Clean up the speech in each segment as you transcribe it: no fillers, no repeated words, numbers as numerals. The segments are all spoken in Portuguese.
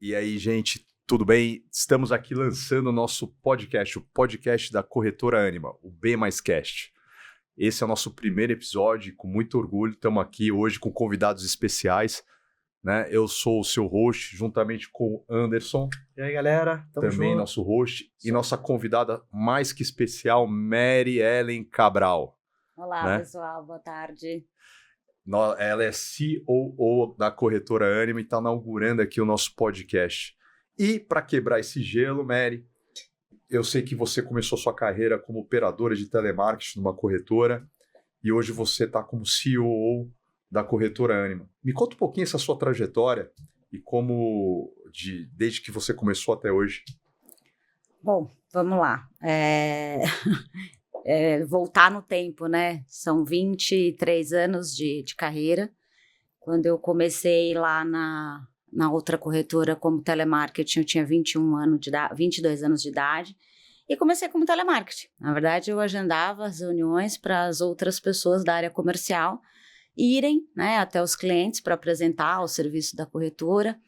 E aí, gente, tudo bem? Estamos aqui lançando o nosso podcast, o podcast da Corretora Ânima, o B+Cast. Esse é o nosso primeiro episódio, com muito orgulho, estamos aqui hoje com convidados especiais, né? Eu sou o seu host, juntamente com o Anderson. E aí, galera? Tamo também junto. Nosso host. E nossa convidada mais que especial, Mary Ellen Cabral. Olá, né? Pessoal, boa tarde. Ela é COO da Corretora Ânima e está inaugurando aqui o nosso podcast. E para quebrar esse gelo, Mary, eu sei que você começou sua carreira como operadora de telemarketing numa corretora e hoje você está como COO da Corretora Ânima. Me conta um pouquinho essa sua trajetória e como, desde que você começou até hoje. Bom, vamos lá. Voltar no tempo, né? São 23 anos de carreira. Quando eu comecei lá na outra corretora como telemarketing, eu tinha 22 anos de idade e comecei como telemarketing. Na verdade, eu agendava as reuniões para as outras pessoas da área comercial irem, né, até os clientes para apresentar o serviço da corretora.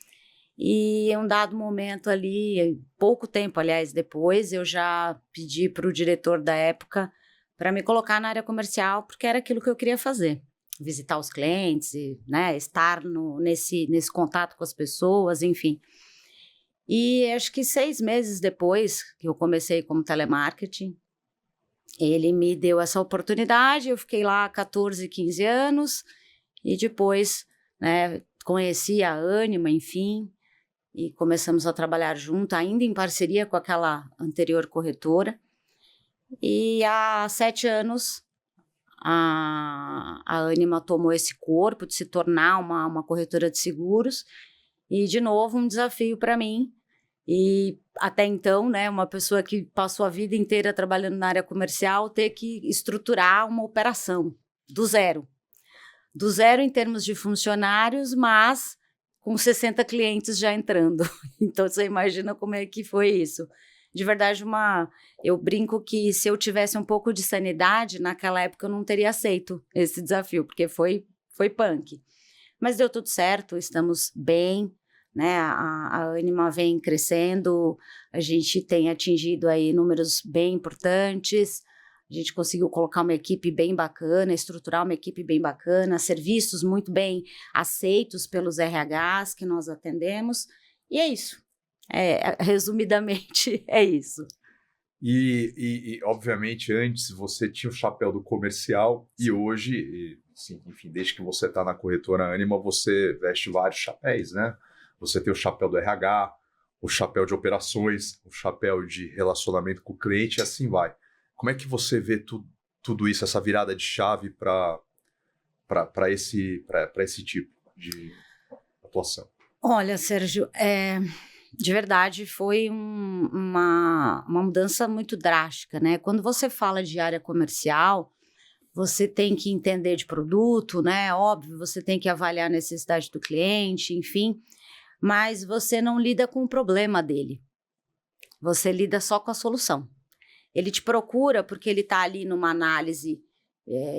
E em um dado momento ali, pouco tempo, aliás, depois, eu já pedi para o diretor da época para me colocar na área comercial, porque era aquilo que eu queria fazer. Visitar os clientes, e, né, estar nesse contato com as pessoas, enfim. E acho que 6 meses depois que eu comecei como telemarketing, ele me deu essa oportunidade, eu fiquei lá 14, 15 anos, e depois, né, conheci a Ânima, enfim, e começamos a trabalhar junto, ainda em parceria com aquela anterior corretora. E há 7 anos, a Ânima tomou esse corpo de se tornar uma corretora de seguros. E, de novo, um desafio para mim. E, até então, né, uma pessoa que passou a vida inteira trabalhando na área comercial, ter que estruturar uma operação do zero. Do zero em termos de funcionários, mas com 60 clientes já entrando. Então, você imagina como é que foi isso. De verdade, eu brinco que se eu tivesse um pouco de sanidade, naquela época eu não teria aceito esse desafio, porque foi punk. Mas deu tudo certo, estamos bem, né? A Ânima vem crescendo, a gente tem atingido aí números bem importantes, a gente conseguiu colocar uma equipe bem bacana, estruturar uma equipe bem bacana, serviços muito bem aceitos pelos RHs que nós atendemos, e é isso. Resumidamente, é isso. E, obviamente, antes você tinha o chapéu do comercial. Sim. E hoje, sim, enfim, desde que você está na Corretora Ânima, você veste vários chapéus, né? Você tem o chapéu do RH, o chapéu de operações, o chapéu de relacionamento com o cliente e assim vai. Como é que você vê tudo isso, essa virada de chave para esse tipo de atuação? Olha, Sérgio, de verdade foi uma mudança muito drástica, né? Quando você fala de área comercial, você tem que entender de produto, né? Óbvio, você tem que avaliar a necessidade do cliente, enfim, mas você não lida com o problema dele. Você lida só com a solução. Ele te procura porque ele está ali numa análise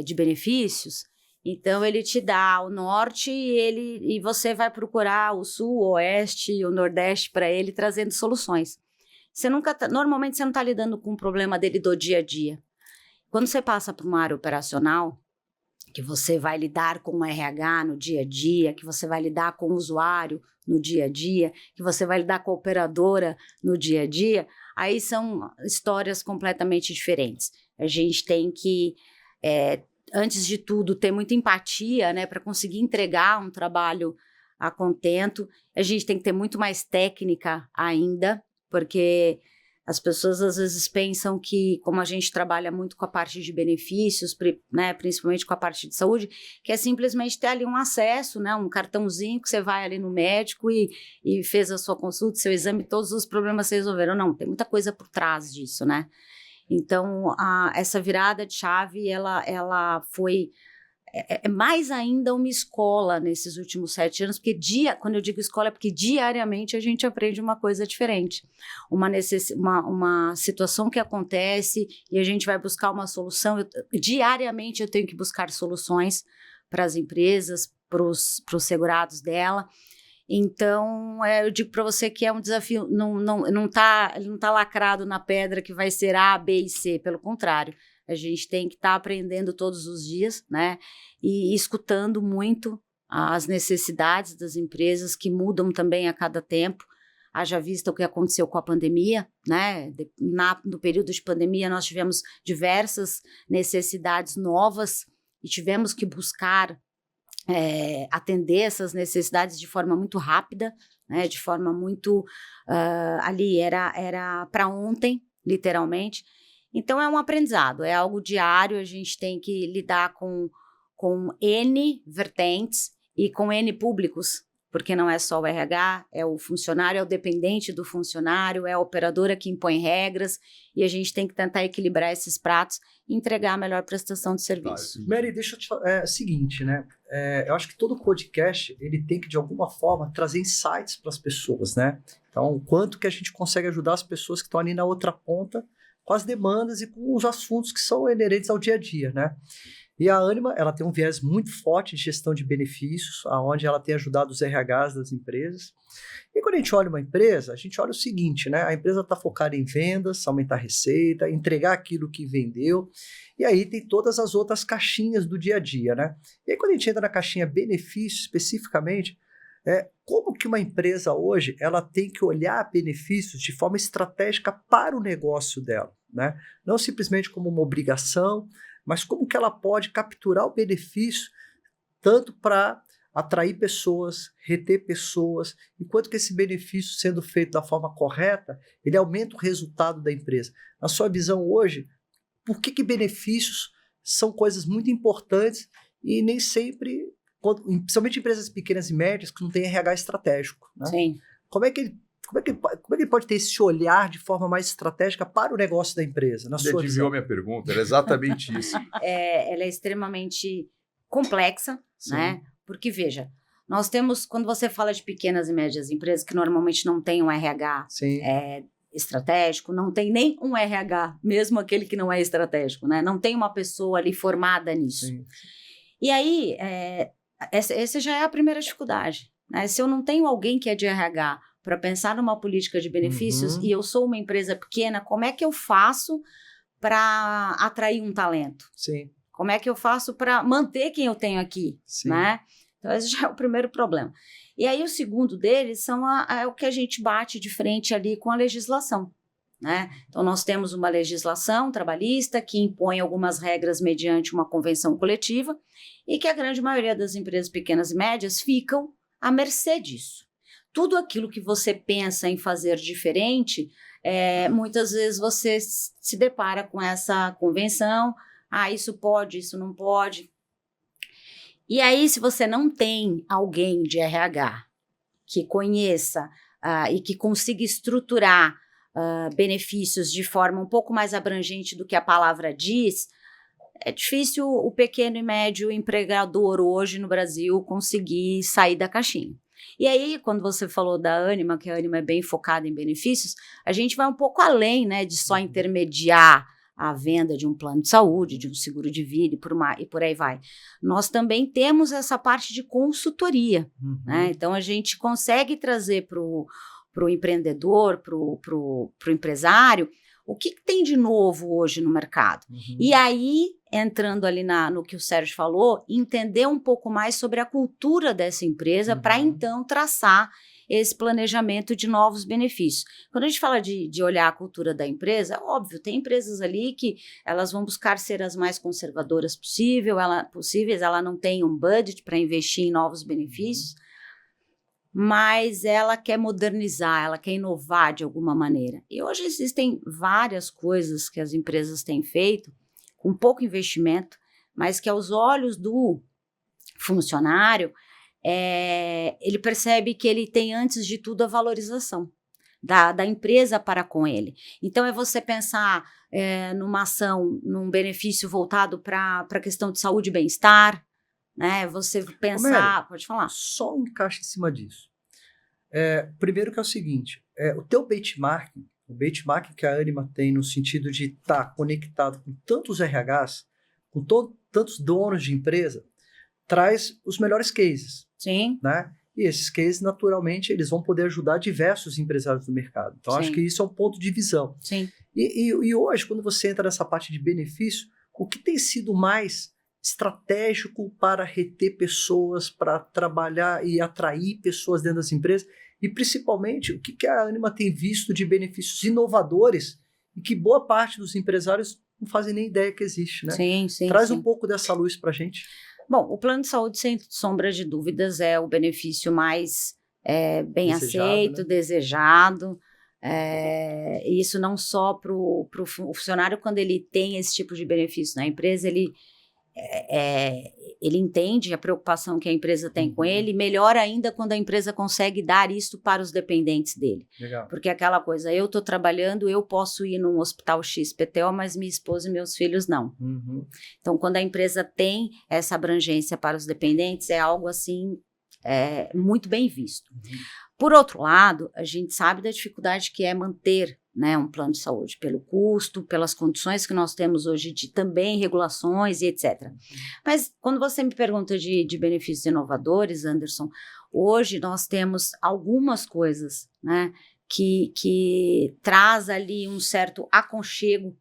de benefícios, então ele te dá o norte e você vai procurar o sul, o oeste, o nordeste para ele, trazendo soluções. Normalmente você não está lidando com o problema dele do dia a dia. Quando você passa para uma área operacional, que você vai lidar com o RH no dia a dia, que você vai lidar com o usuário no dia a dia, que você vai lidar com a operadora no dia a dia, aí são histórias completamente diferentes. A gente tem que, antes de tudo, ter muita empatia, né, para conseguir entregar um trabalho a contento. A gente tem que ter muito mais técnica ainda, porque as pessoas às vezes pensam que, como a gente trabalha muito com a parte de benefícios, né, principalmente com a parte de saúde, que é simplesmente ter ali um acesso, né, um cartãozinho que você vai ali no médico e fez a sua consulta, seu exame, todos os problemas se resolveram. Não, tem muita coisa por trás disso, né? Então, essa virada de chave, ela foi mais ainda uma escola nesses últimos 7 anos, porque quando eu digo escola é porque diariamente a gente aprende uma coisa diferente, uma situação que acontece e a gente vai buscar uma solução. Diariamente eu tenho que buscar soluções para as empresas, para os segurados dela, Então, eu digo para você que é um desafio, não tá lacrado na pedra que vai ser A, B e C, pelo contrário. A gente tem que estar aprendendo todos os dias, né? E escutando muito as necessidades das empresas, que mudam também a cada tempo. Haja vista o que aconteceu com a pandemia, né? No período de pandemia, nós tivemos diversas necessidades novas e tivemos que buscar atender essas necessidades de forma muito rápida, né? De forma muito... ali era para ontem, literalmente. Então, é um aprendizado, é algo diário, a gente tem que lidar com N vertentes e com N públicos, porque não é só o RH, é o funcionário, é o dependente do funcionário, é a operadora que impõe regras, e a gente tem que tentar equilibrar esses pratos e entregar a melhor prestação de serviço. Mary, deixa eu te falar, é o seguinte, né? Eu acho que todo podcast, ele tem que, de alguma forma, trazer insights para as pessoas, né? Então, o quanto que a gente consegue ajudar as pessoas que estão ali na outra ponta com as demandas e com os assuntos que são inerentes ao dia a dia, né? E a Ânima, ela tem um viés muito forte de gestão de benefícios, onde ela tem ajudado os RHs das empresas. E quando a gente olha uma empresa, a gente olha o seguinte, né? A empresa está focada em vendas, aumentar a receita, entregar aquilo que vendeu. E aí tem todas as outras caixinhas do dia a dia, né? E aí quando a gente entra na caixinha benefícios especificamente, como que uma empresa hoje ela tem que olhar benefícios de forma estratégica para o negócio dela, né? Não simplesmente como uma obrigação, mas como que ela pode capturar o benefício tanto para atrair pessoas, reter pessoas, enquanto que esse benefício sendo feito da forma correta, ele aumenta o resultado da empresa. Na sua visão hoje, por que benefícios são coisas muito importantes e nem sempre, principalmente empresas pequenas e médias que não têm RH estratégico, né? Sim. Como é que ele pode ter esse olhar de forma mais estratégica para o negócio da empresa? Você desviou a minha pergunta, era exatamente isso. Ela é extremamente complexa, né? Porque, veja, nós temos, quando você fala de pequenas e médias empresas, que normalmente não tem um RH estratégico, não tem nem um RH, mesmo aquele que não é estratégico, né? Não tem uma pessoa ali formada nisso. Sim. E aí, essa já é a primeira dificuldade, né? Se eu não tenho alguém que é de RH para pensar numa política de benefícios e eu sou uma empresa pequena, como é que eu faço para atrair um talento? Sim. Como é que eu faço para manter quem eu tenho aqui? Sim. Né? Então, esse já é o primeiro problema. E aí, o segundo deles é o que a gente bate de frente ali com a legislação, né? Então, nós temos uma legislação trabalhista que impõe algumas regras mediante uma convenção coletiva e que a grande maioria das empresas pequenas e médias ficam à mercê disso. Tudo aquilo que você pensa em fazer diferente, muitas vezes você se depara com essa convenção, isso pode, isso não pode. E aí, se você não tem alguém de RH que conheça e que consiga estruturar benefícios de forma um pouco mais abrangente do que a palavra diz, é difícil o pequeno e médio empregador hoje no Brasil conseguir sair da caixinha. E aí, quando você falou da Ânima, que a Ânima é bem focada em benefícios, a gente vai um pouco além, né, de só intermediar a venda de um plano de saúde, de um seguro de vida e por aí vai. Nós também temos essa parte de consultoria, né? Então, a gente consegue trazer para o empreendedor, para o empresário, o que tem de novo hoje no mercado. E aí, entrando ali no que o Sérgio falou, entender um pouco mais sobre a cultura dessa empresa para então traçar esse planejamento de novos benefícios. Quando a gente fala de olhar a cultura da empresa, óbvio, tem empresas ali que elas vão buscar ser as mais conservadoras possíveis, ela não tem um budget para investir em novos benefícios, mas ela quer modernizar, ela quer inovar de alguma maneira. E hoje existem várias coisas que as empresas têm feito com pouco investimento, mas que aos olhos do funcionário, ele percebe que ele tem, antes de tudo, a valorização da empresa para com ele. Então, é você pensar numa ação, num benefício voltado para a questão de saúde e bem-estar, né? Você pensar... Mary, pode falar. Só um encaixe em cima disso. Primeiro que é o seguinte, o teu benchmarking, o benchmarking que a Ânima tem no sentido de estar conectado com tantos RHs, com tantos donos de empresa, traz os melhores cases. Sim. Né? E esses cases, naturalmente, eles vão poder ajudar diversos empresários do mercado. Então, acho que isso é um ponto de visão. Sim. E hoje, quando você entra nessa parte de benefício, o que tem sido mais estratégico para reter pessoas, para trabalhar e atrair pessoas dentro das empresas? E, principalmente, o que a Ânima tem visto de benefícios inovadores e que boa parte dos empresários não fazem nem ideia que existe, né? Sim. Traz um pouco dessa luz para a gente. Bom, o plano de saúde, sem sombra de dúvidas, é o benefício mais bem aceito, né? Desejado. Isso não só para o funcionário, quando ele tem esse tipo de benefício na empresa, ele entende a preocupação que a empresa tem com ele, melhor ainda quando a empresa consegue dar isso para os dependentes dele. Legal. Porque aquela coisa, eu estou trabalhando, eu posso ir num hospital XPTO, mas minha esposa e meus filhos não. Então, quando a empresa tem essa abrangência para os dependentes, é algo assim muito bem visto. Por outro lado, a gente sabe da dificuldade que é manter, né, um plano de saúde, pelo custo, pelas condições que nós temos hoje de também regulações e etc. Mas quando você me pergunta de benefícios inovadores, Anderson, hoje nós temos algumas coisas, né, que traz ali um certo aconchego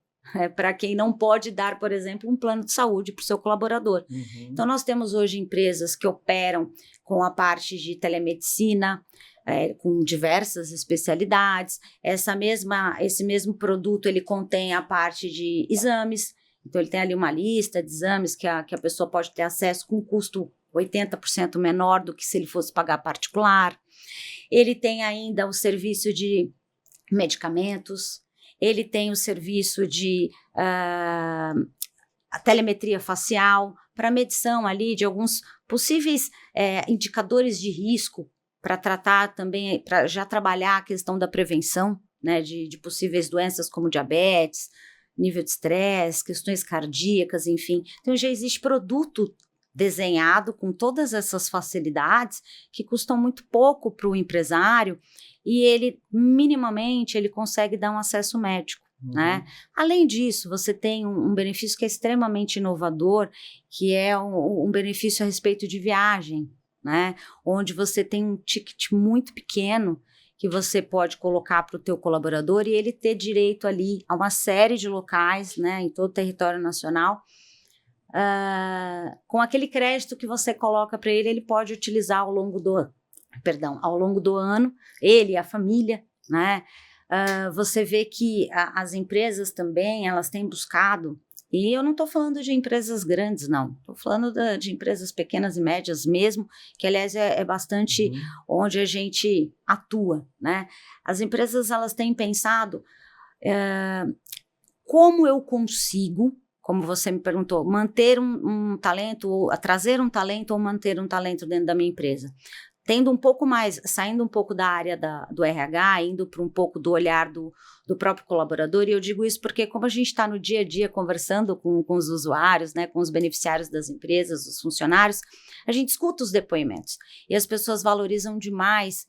para quem não pode dar, por exemplo, um plano de saúde para o seu colaborador. Então, nós temos hoje empresas que operam com a parte de telemedicina, com diversas especialidades. Esse mesmo produto, ele contém a parte de exames. Então, ele tem ali uma lista de exames que a pessoa pode ter acesso com um custo 80% menor do que se ele fosse pagar particular. Ele tem ainda o serviço de medicamentos. Ele tem o serviço de a telemetria facial para medição ali de alguns possíveis indicadores de risco, para tratar também, para já trabalhar a questão da prevenção, né, de possíveis doenças como diabetes, nível de estresse, questões cardíacas, enfim. Então já existe produto desenhado com todas essas facilidades que custam muito pouco para o empresário e ele, minimamente, ele consegue dar um acesso médico. Né? Além disso, você tem um benefício que é extremamente inovador, que é um benefício a respeito de viagem, né? Onde você tem um ticket muito pequeno que você pode colocar para o teu colaborador e ele ter direito ali a uma série de locais, né, em todo o território nacional. Com aquele crédito que você coloca para ele, ele pode utilizar ao longo do ano, ele e a família, né? Você vê que as empresas também, elas têm buscado, e eu não estou falando de empresas grandes, não, estou falando de empresas pequenas e médias mesmo, que aliás é bastante onde a gente atua, né? As empresas, elas têm pensado como eu consigo, como você me perguntou, manter um talento, ou trazer um talento ou manter um talento dentro da minha empresa. Tendo um pouco mais, saindo um pouco da área do RH, indo para um pouco do olhar do próprio colaborador, e eu digo isso porque como a gente está no dia a dia conversando com os usuários, né, com os beneficiários das empresas, os funcionários, a gente escuta os depoimentos, e as pessoas valorizam demais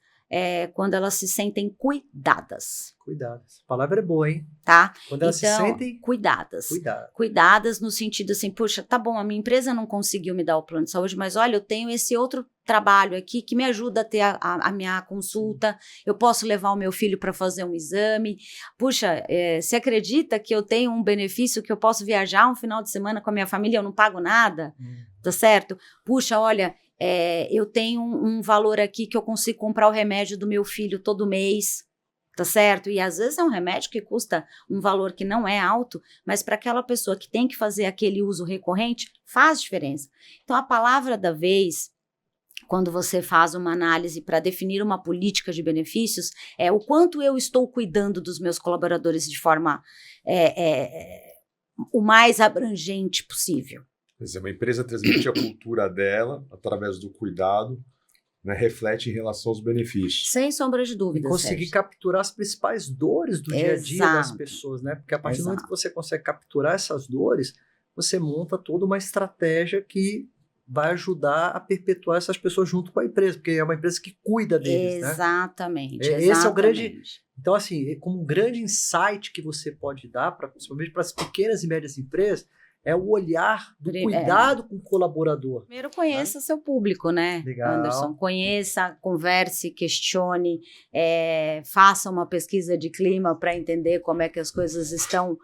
quando elas se sentem cuidadas. Cuidadas. A palavra é boa, hein? Tá? Quando elas se sentem cuidadas. Cuidadas no sentido assim, puxa, tá bom, a minha empresa não conseguiu me dar o plano de saúde, mas olha, eu tenho esse outro trabalho aqui que me ajuda a ter a minha consulta, eu posso levar o meu filho para fazer um exame. Puxa, você acredita que eu tenho um benefício que eu posso viajar um final de semana com a minha família, eu não pago nada? Tá certo? Puxa, olha, eu tenho um valor aqui que eu consigo comprar o remédio do meu filho todo mês, tá certo? E às vezes é um remédio que custa um valor que não é alto, mas para aquela pessoa que tem que fazer aquele uso recorrente, faz diferença. Então, a palavra da vez, quando você faz uma análise para definir uma política de benefícios, é o quanto eu estou cuidando dos meus colaboradores de forma o mais abrangente possível. Quer dizer, uma empresa transmite a cultura dela através do cuidado, né, reflete em relação aos benefícios. Sem sombra de dúvida. E conseguir capturar as principais dores do dia a dia das pessoas, né? Porque a partir do momento que você consegue capturar essas dores, você monta toda uma estratégia que vai ajudar a perpetuar essas pessoas junto com a empresa, porque é uma empresa que cuida deles, exatamente, né? Esse é o grande... Então, assim, como um grande insight que você pode dar, principalmente para as pequenas e médias empresas, é o olhar do cuidado com o colaborador. Primeiro conheça seu público, né, Legal. Anderson? Conheça, converse, questione, faça uma pesquisa de clima para entender como é que as coisas estão.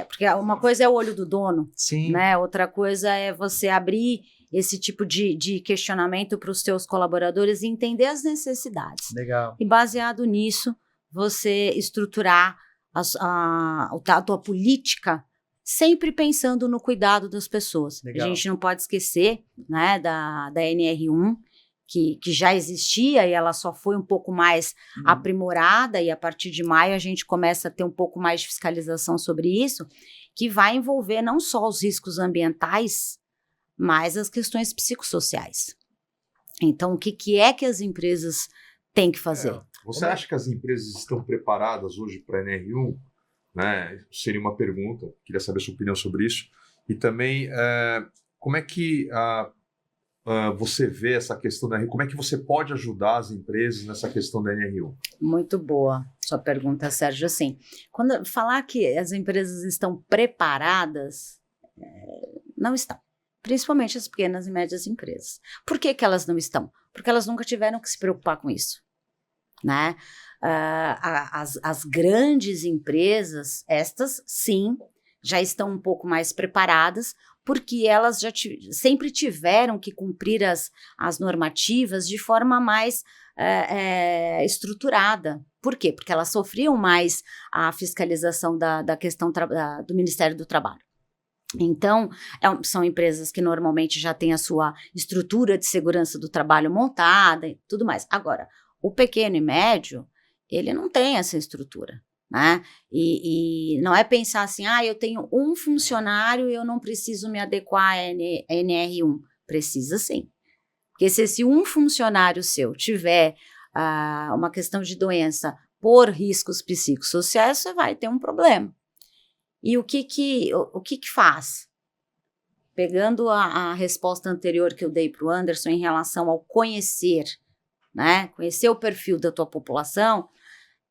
Porque uma coisa é o olho do dono, Sim. né? Outra coisa é você abrir esse tipo de questionamento para os seus colaboradores e entender as necessidades. Legal. E baseado nisso, você estruturar a tua política sempre pensando no cuidado das pessoas. Legal. A gente não pode esquecer, né, da NR1, que já existia e ela só foi um pouco mais aprimorada, e a partir de maio a gente começa a ter um pouco mais de fiscalização sobre isso, que vai envolver não só os riscos ambientais, mas as questões psicossociais. Então, o que é que as empresas têm que fazer? Você acha que as empresas estão preparadas hoje para a NR1? Né? Seria uma pergunta, queria saber a sua opinião sobre isso. E também, como é que você vê essa questão da NR1? Como é que você pode ajudar as empresas nessa questão da NR1? Muito boa sua pergunta, Sérgio. Assim, quando falar que as empresas estão preparadas, não estão. Principalmente as pequenas e médias empresas. Por que elas não estão? Porque elas nunca tiveram que se preocupar com isso, né? As grandes empresas, estas sim, já estão um pouco mais preparadas, porque elas já sempre tiveram que cumprir as normativas de forma mais estruturada. Por quê? Porque elas sofriam mais a fiscalização da questão do Ministério do Trabalho. Então, são empresas que normalmente já têm a sua estrutura de segurança do trabalho montada e tudo mais. Agora, o pequeno e médio, ele não tem essa estrutura, né? E não é pensar assim, eu tenho um funcionário e eu não preciso me adequar à NR1. Precisa sim. Porque se esse um funcionário seu tiver uma questão de doença por riscos psicossociais, você vai ter um problema. E o que faz? Pegando a resposta anterior que eu dei para o Anderson em relação ao conhecer, né? Conhecer o perfil da tua população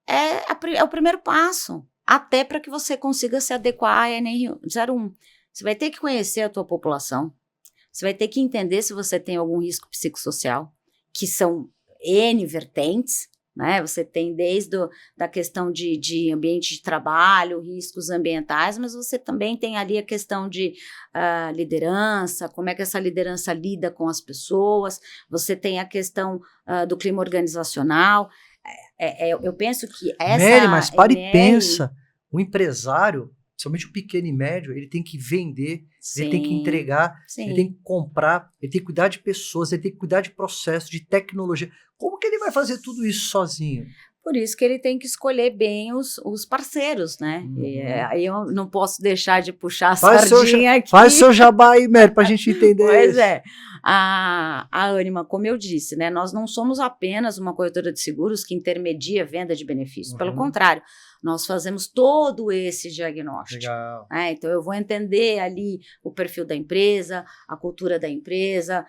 é o primeiro passo, até para que você consiga se adequar à NR01. Você vai ter que conhecer a tua população, você vai ter que entender se você tem algum risco psicossocial, que são N vertentes, né? Você tem desde da questão de ambiente de trabalho, riscos ambientais, mas você também tem ali a questão de liderança, como é que essa liderança lida com as pessoas, você tem a questão do clima organizacional. Eu penso que essa... Mary, mas para e pensa, o empresário, principalmente o pequeno e médio, ele tem que vender, sim, ele tem que entregar, sim, ele tem que comprar, ele tem que cuidar de pessoas, ele tem que cuidar de processos, de tecnologia. Como que ele vai fazer tudo isso sozinho? Por isso que ele tem que escolher bem os parceiros, né? Aí eu não posso deixar de puxar a sardinha aqui. Faz o seu jabá aí, Mary, para a gente entender pois isso. É. A Ânima, como eu disse, né? Nós não somos apenas uma corretora de seguros que intermedia a venda de benefícios. Pelo contrário, nós fazemos todo esse diagnóstico. Legal. Então, eu vou entender ali o perfil da empresa, a cultura da empresa.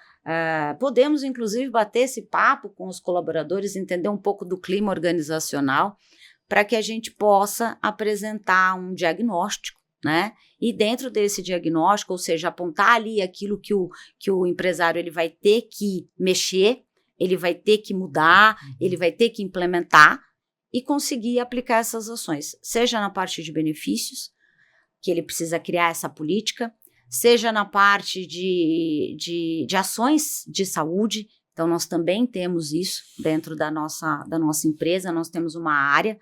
Podemos, inclusive, bater esse papo com os colaboradores, entender um pouco do clima organizacional, para que a gente possa apresentar um diagnóstico, né? E dentro desse diagnóstico, ou seja, apontar ali aquilo que o empresário ele vai ter que mexer, ele vai ter que mudar, ele vai ter que implementar e conseguir aplicar essas ações, seja na parte de benefícios, que ele precisa criar essa política, seja na parte de ações de saúde. Então, nós também temos isso dentro da nossa empresa, nós temos uma área,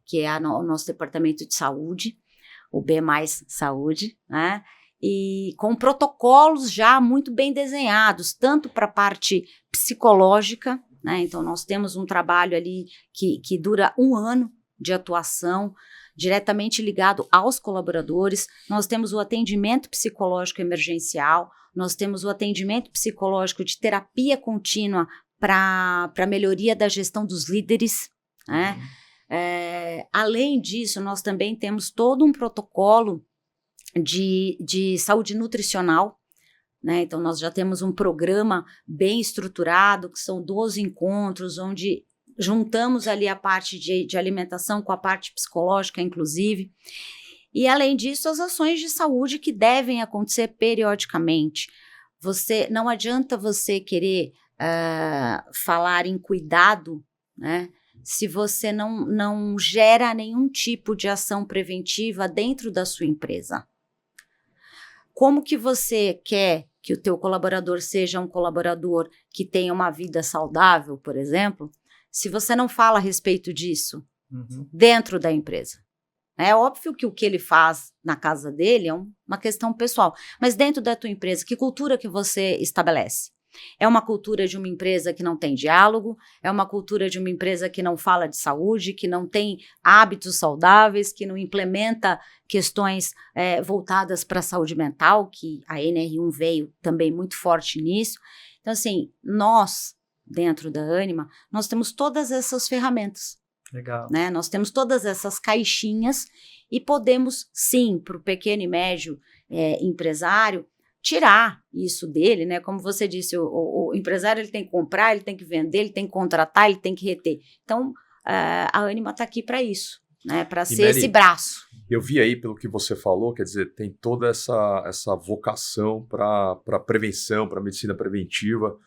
que é o nosso departamento de saúde, o B+ Saúde, né? E com protocolos já muito bem desenhados, tanto para a parte psicológica, né? Então, nós temos um trabalho ali que dura 1 ano de atuação, diretamente ligado aos colaboradores. Nós temos o atendimento psicológico emergencial, nós temos o atendimento psicológico de terapia contínua para melhoria da gestão dos líderes, né? Além disso, nós também temos todo um protocolo de saúde nutricional, né? Então, nós já temos um programa bem estruturado, que são 12 encontros, onde juntamos ali a parte de alimentação com a parte psicológica, inclusive. E, além disso, as ações de saúde que devem acontecer periodicamente. Não adianta você querer falar em cuidado, né, se você não gera nenhum tipo de ação preventiva dentro da sua empresa. Como que você quer que o teu colaborador seja um colaborador que tenha uma vida saudável, por exemplo, se você não fala a respeito disso dentro da empresa? É óbvio que o que ele faz na casa dele é uma questão pessoal, mas dentro da tua empresa, que cultura que você estabelece? É uma cultura de uma empresa que não tem diálogo? É uma cultura de uma empresa que não fala de saúde, que não tem hábitos saudáveis, que não implementa questões voltadas para a saúde mental, que a NR1 veio também muito forte nisso? Então, assim, nós, dentro da Ânima, nós temos todas essas ferramentas. Legal. Né? Nós temos todas essas caixinhas e podemos, sim, para o pequeno e médio empresário, tirar isso dele, né? Como você disse, o empresário ele tem que comprar, ele tem que vender, ele tem que contratar, ele tem que reter. Então, a Ânima está aqui para isso, né? Para ser Mary, esse braço. Eu vi aí, pelo que você falou, quer dizer, tem toda essa vocação para prevenção, para medicina preventiva.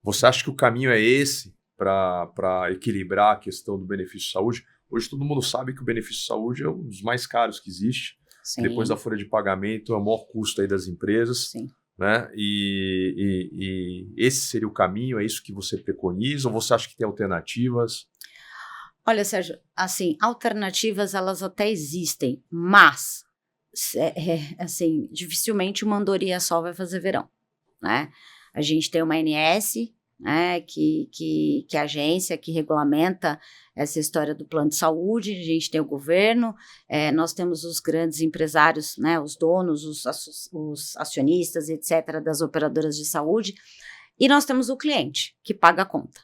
Você acha que o caminho é esse para equilibrar a questão do benefício de saúde? Hoje todo mundo sabe que o benefício de saúde é um dos mais caros que existe. Sim. Depois da folha de pagamento, é o maior custo aí das empresas. Sim. Né? E esse seria o caminho? É isso que você preconiza? Ou você acha que tem alternativas? Olha, Sérgio, assim, alternativas elas até existem, mas assim, dificilmente uma andorinha só vai fazer verão, né? A gente tem uma ANS, né, que é a agência que regulamenta essa história do plano de saúde, a gente tem o governo, nós temos os grandes empresários, né, os donos, os acionistas, etc., das operadoras de saúde, e nós temos o cliente, que paga a conta.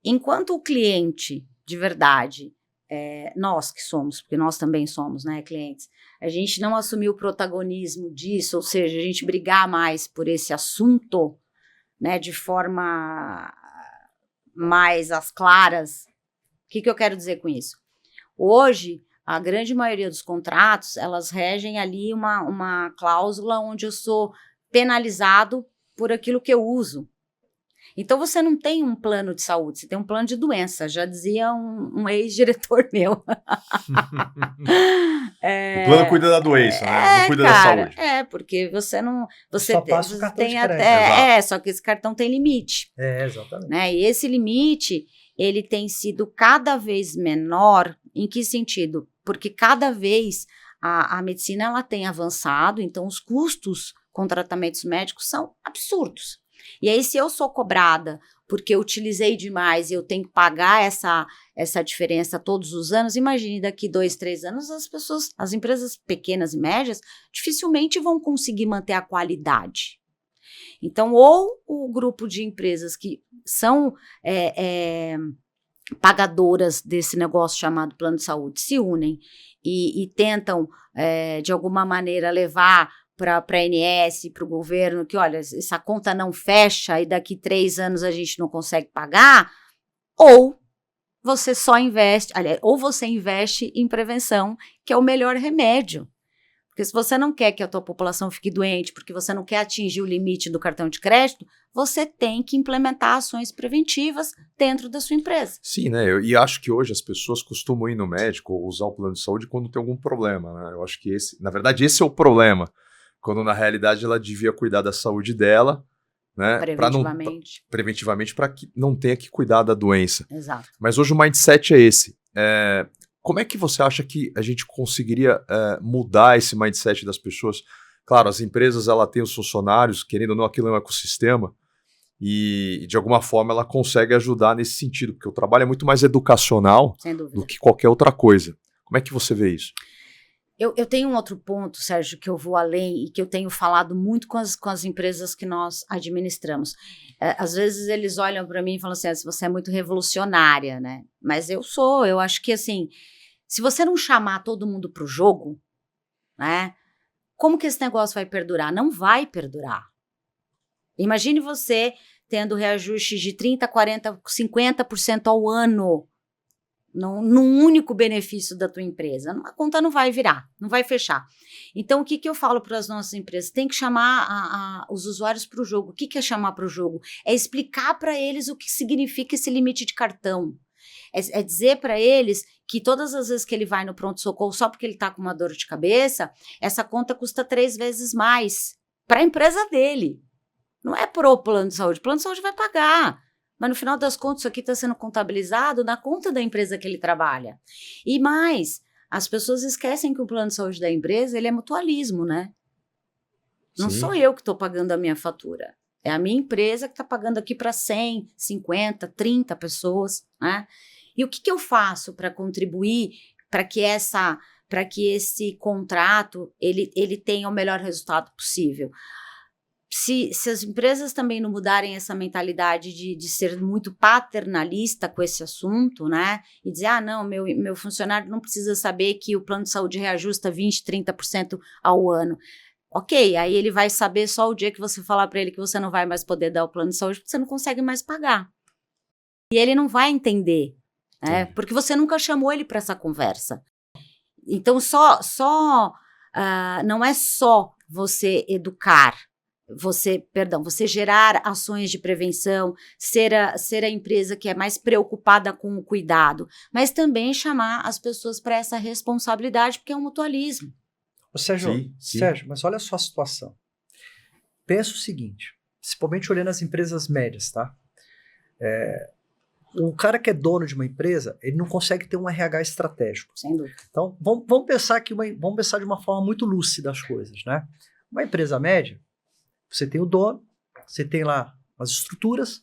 Enquanto o cliente, de verdade, nós que somos, porque nós também somos, né, clientes, a gente não assumir o protagonismo disso, ou seja, a gente brigar mais por esse assunto, né, de forma mais às claras. O que eu quero dizer com isso? Hoje, a grande maioria dos contratos, elas regem ali uma cláusula onde eu sou penalizado por aquilo que eu uso. Então, você não tem um plano de saúde, você tem um plano de doença, já dizia um ex-diretor meu. O plano cuida da doença, né? Não cuida da saúde. Porque você não... Só passa o cartão de crédito. Só que esse cartão tem limite. Exatamente. Né? E esse limite, ele tem sido cada vez menor. Em que sentido? Porque cada vez a medicina ela tem avançado, então os custos com tratamentos médicos são absurdos. E aí, se eu sou cobrada porque eu utilizei demais e eu tenho que pagar essa diferença todos os anos, imagine daqui 2, 3 anos as empresas pequenas e médias dificilmente vão conseguir manter a qualidade. Então, ou o grupo de empresas que são pagadoras desse negócio chamado plano de saúde se unem e tentam, de alguma maneira, levar para a ANS, para o governo, que olha, essa conta não fecha e daqui 3 anos a gente não consegue pagar, ou você só investe, aliás, ou você investe em prevenção, que é o melhor remédio. Porque se você não quer que a tua população fique doente, porque você não quer atingir o limite do cartão de crédito, você tem que implementar ações preventivas dentro da sua empresa. Sim, né? E acho que hoje as pessoas costumam ir no médico ou usar o plano de saúde quando tem algum problema, né? Eu acho que na verdade, esse é o problema. Quando na realidade ela devia cuidar da saúde dela, né? Preventivamente, para que não tenha que cuidar da doença. Exato. Mas hoje o mindset é esse. Como é que você acha que a gente conseguiria mudar esse mindset das pessoas? Claro, as empresas ela tem os funcionários, querendo ou não, aquilo é um ecossistema, e de alguma forma ela consegue ajudar nesse sentido, porque o trabalho é muito mais educacional do que qualquer outra coisa. Como é que você vê isso? Eu tenho um outro ponto, Sérgio, que eu vou além e que eu tenho falado muito com as empresas que nós administramos. Às vezes eles olham para mim e falam assim, você é muito revolucionária, né? Mas eu acho que assim, se você não chamar todo mundo para o jogo, né? Como que esse negócio vai perdurar? Não vai perdurar. Imagine você tendo reajustes de 30%, 40%, 50% ao ano. num único benefício da tua empresa. A conta não vai virar, não vai fechar. Então, o que eu falo para as nossas empresas? Tem que chamar os usuários para o jogo. O que é chamar para o jogo? É explicar para eles o que significa esse limite de cartão. É dizer para eles que todas as vezes que ele vai no pronto-socorro só porque ele está com uma dor de cabeça, essa conta custa 3 vezes mais para a empresa dele. Não é pro plano de saúde. O plano de saúde vai pagar. Mas no final das contas, isso aqui está sendo contabilizado na conta da empresa que ele trabalha. E mais, as pessoas esquecem que o plano de saúde da empresa, ele é mutualismo, né? Não sou eu que estou pagando a minha fatura. É a minha empresa que está pagando aqui para 100, 50, 30 pessoas, né? E o que eu faço para contribuir para que esse contrato ele tenha o melhor resultado possível? Se as empresas também não mudarem essa mentalidade de ser muito paternalista com esse assunto, né? E dizer, não, meu funcionário não precisa saber que o plano de saúde reajusta 20%, 30% ao ano. Ok, aí ele vai saber só o dia que você falar para ele que você não vai mais poder dar o plano de saúde porque você não consegue mais pagar. E ele não vai entender, né? Porque você nunca chamou ele para essa conversa. Então, não é só você educar, você gerar ações de prevenção, ser a empresa que é mais preocupada com o cuidado, mas também chamar as pessoas para essa responsabilidade, porque é um mutualismo. Sérgio, mas olha só a situação. Pensa o seguinte, principalmente olhando as empresas médias, tá? O cara que é dono de uma empresa, ele não consegue ter um RH estratégico. Sem dúvida. Então, vamos pensar de uma forma muito lúcida as coisas, né? Uma empresa média, você tem o dono, você tem lá as estruturas,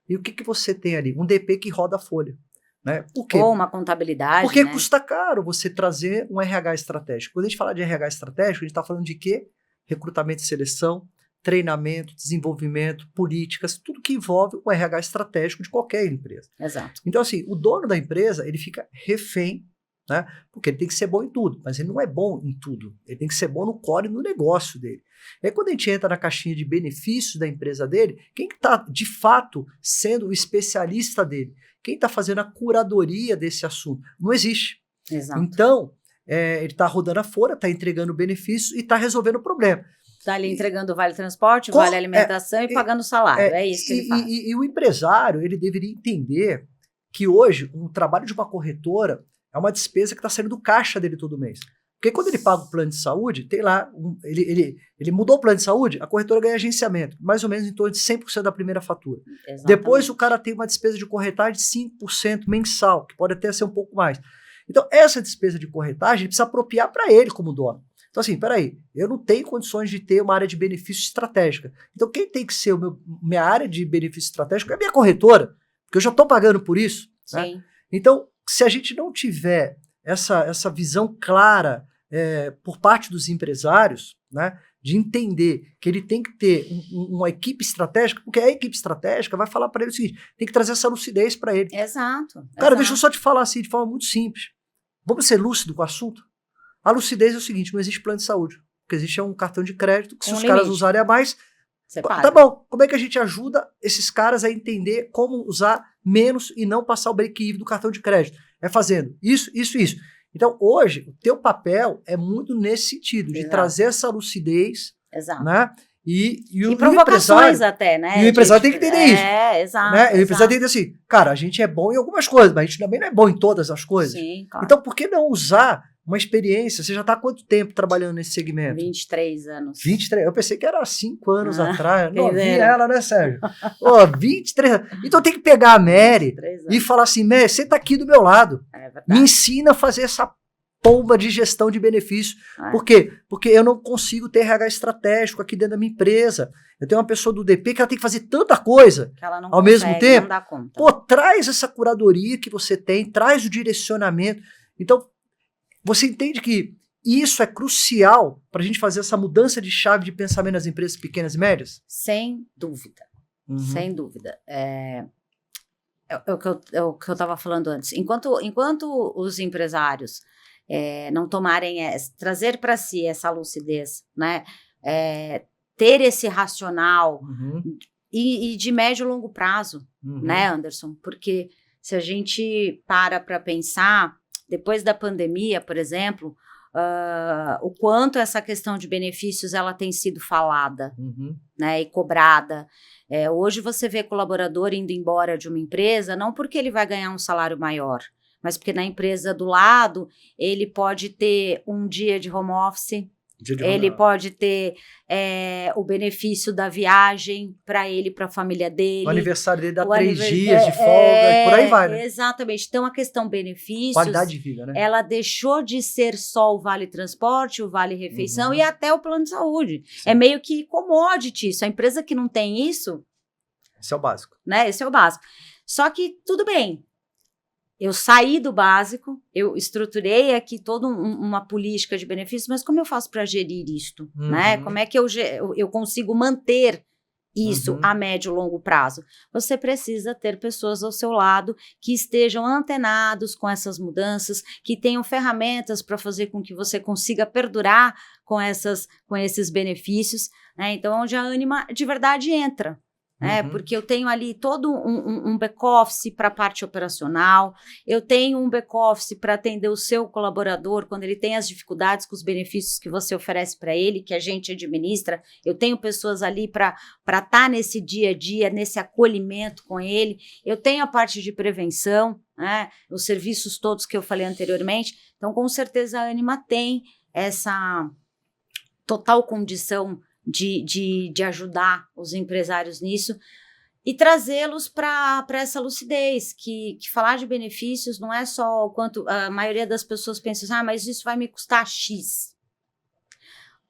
e o que você tem ali? Um DP que roda a folha. Né? Por quê? Ou uma contabilidade, Porque né? Custa caro você trazer um RH estratégico. Quando a gente fala de RH estratégico, a gente está falando de quê? Recrutamento e seleção, treinamento, desenvolvimento, políticas, tudo que envolve o RH estratégico de qualquer empresa. Exato. Então, assim, o dono da empresa, ele fica refém, né? Porque ele tem que ser bom em tudo, mas ele não é bom em tudo. Ele tem que ser bom no core e no negócio dele. E aí, quando a gente entra na caixinha de benefícios da empresa dele, quem está, de fato, sendo o especialista dele? Quem está fazendo a curadoria desse assunto? Não existe. Exato. Então, ele está rodando a folha, está entregando benefícios e está resolvendo o problema. Está ali entregando vale transporte, vale alimentação e pagando salário. É isso que ele faz. E o empresário, ele deveria entender que hoje o trabalho de uma corretora é uma despesa que está saindo do caixa dele todo mês. Porque quando ele paga o plano de saúde, tem lá, ele mudou o plano de saúde, a corretora ganha agenciamento, mais ou menos em torno de 100% da primeira fatura. Exatamente. Depois o cara tem uma despesa de corretagem de 5% mensal, que pode até ser um pouco mais. Então, essa despesa de corretagem ele precisa apropriar para ele como dono. Então, assim, peraí, eu não tenho condições de ter uma área de benefício estratégica. Então, quem tem que ser minha área de benefício estratégico é a minha corretora, porque eu já estou pagando por isso. Sim. Né? Então, se a gente não tiver essa visão clara por parte dos empresários, né, de entender que ele tem que ter uma equipe estratégica, porque a equipe estratégica vai falar para ele o seguinte, tem que trazer essa lucidez para ele. Exato. Cara, deixa eu só te falar assim, de forma muito simples. Vamos ser lúcido com o assunto? A lucidez é o seguinte, não existe plano de saúde. O que existe é um cartão de crédito que se os caras usarem a mais... Tá bom, como é que a gente ajuda esses caras a entender como usar menos e não passar o break-even do cartão de crédito? É fazendo isso, isso, isso. Então, hoje, o teu papel é muito nesse sentido, de trazer essa lucidez, né? E provocações até, né? E o empresário tem que entender isso. Exato. Né? E o empresário tem que entender assim, cara, a gente é bom em algumas coisas, mas a gente também não é bom em todas as coisas. Sim, claro. Então, por que não usar uma experiência? Você já está há quanto tempo trabalhando nesse segmento? 23 anos. 23? Eu pensei que era 5 anos atrás. Não, vi ela, né, Sérgio? 23 anos. Então tem que pegar a Mary e falar assim, Mary, você está aqui do meu lado. Me ensina a fazer essa pomba de gestão de benefícios. Por quê? Porque eu não consigo ter RH estratégico aqui dentro da minha empresa. Eu tenho uma pessoa do DP que ela tem que fazer tanta coisa que ela não ao consegue, mesmo tempo. Não dá conta. Pô, traz essa curadoria que você tem, traz o direcionamento. Então, você entende que isso é crucial para a gente fazer essa mudança de chave de pensamento nas empresas pequenas e médias? Sem dúvida. Sem dúvida. É o que eu estava falando antes. Enquanto os empresários não tomarem, trazer para si essa lucidez, né? Ter esse racional e de médio e longo prazo, né, Anderson? Porque se a gente para pensar, depois da pandemia, por exemplo, o quanto essa questão de benefícios ela tem sido falada, né, e cobrada. Hoje você vê colaborador indo embora de uma empresa, não porque ele vai ganhar um salário maior, mas porque na empresa do lado ele pode ter um dia de home office, ele pode ter o benefício da viagem para ele, para a família dele. O aniversário dele dá 3 dias de folga e por aí vai, né? Exatamente. Então, a questão benefícios... Qualidade de vida, né? Ela deixou de ser só o vale transporte, o vale refeição e até o plano de saúde. Sim. É meio que commodity isso. A empresa que não tem isso... Esse é o básico. Né? Esse é o básico. Só que, tudo bem. Eu saí do básico, eu estruturei aqui toda uma política de benefícios, mas como eu faço para gerir isto? Né? Como é que eu consigo manter isso a médio e longo prazo? Você precisa ter pessoas ao seu lado que estejam antenados com essas mudanças, que tenham ferramentas para fazer com que você consiga perdurar com esses benefícios. Né? Então, onde a Ânima de verdade entra. Porque eu tenho ali todo um back-office para a parte operacional, eu tenho um back-office para atender o seu colaborador quando ele tem as dificuldades com os benefícios que você oferece para ele, que a gente administra, eu tenho pessoas ali para estar nesse dia a dia, nesse acolhimento com ele, eu tenho a parte de prevenção, né, os serviços todos que eu falei anteriormente, então com certeza a Ânima tem essa total condição de ajudar os empresários nisso e trazê-los para essa lucidez, que falar de benefícios não é só o quanto a maioria das pessoas pensa, mas isso vai me custar X.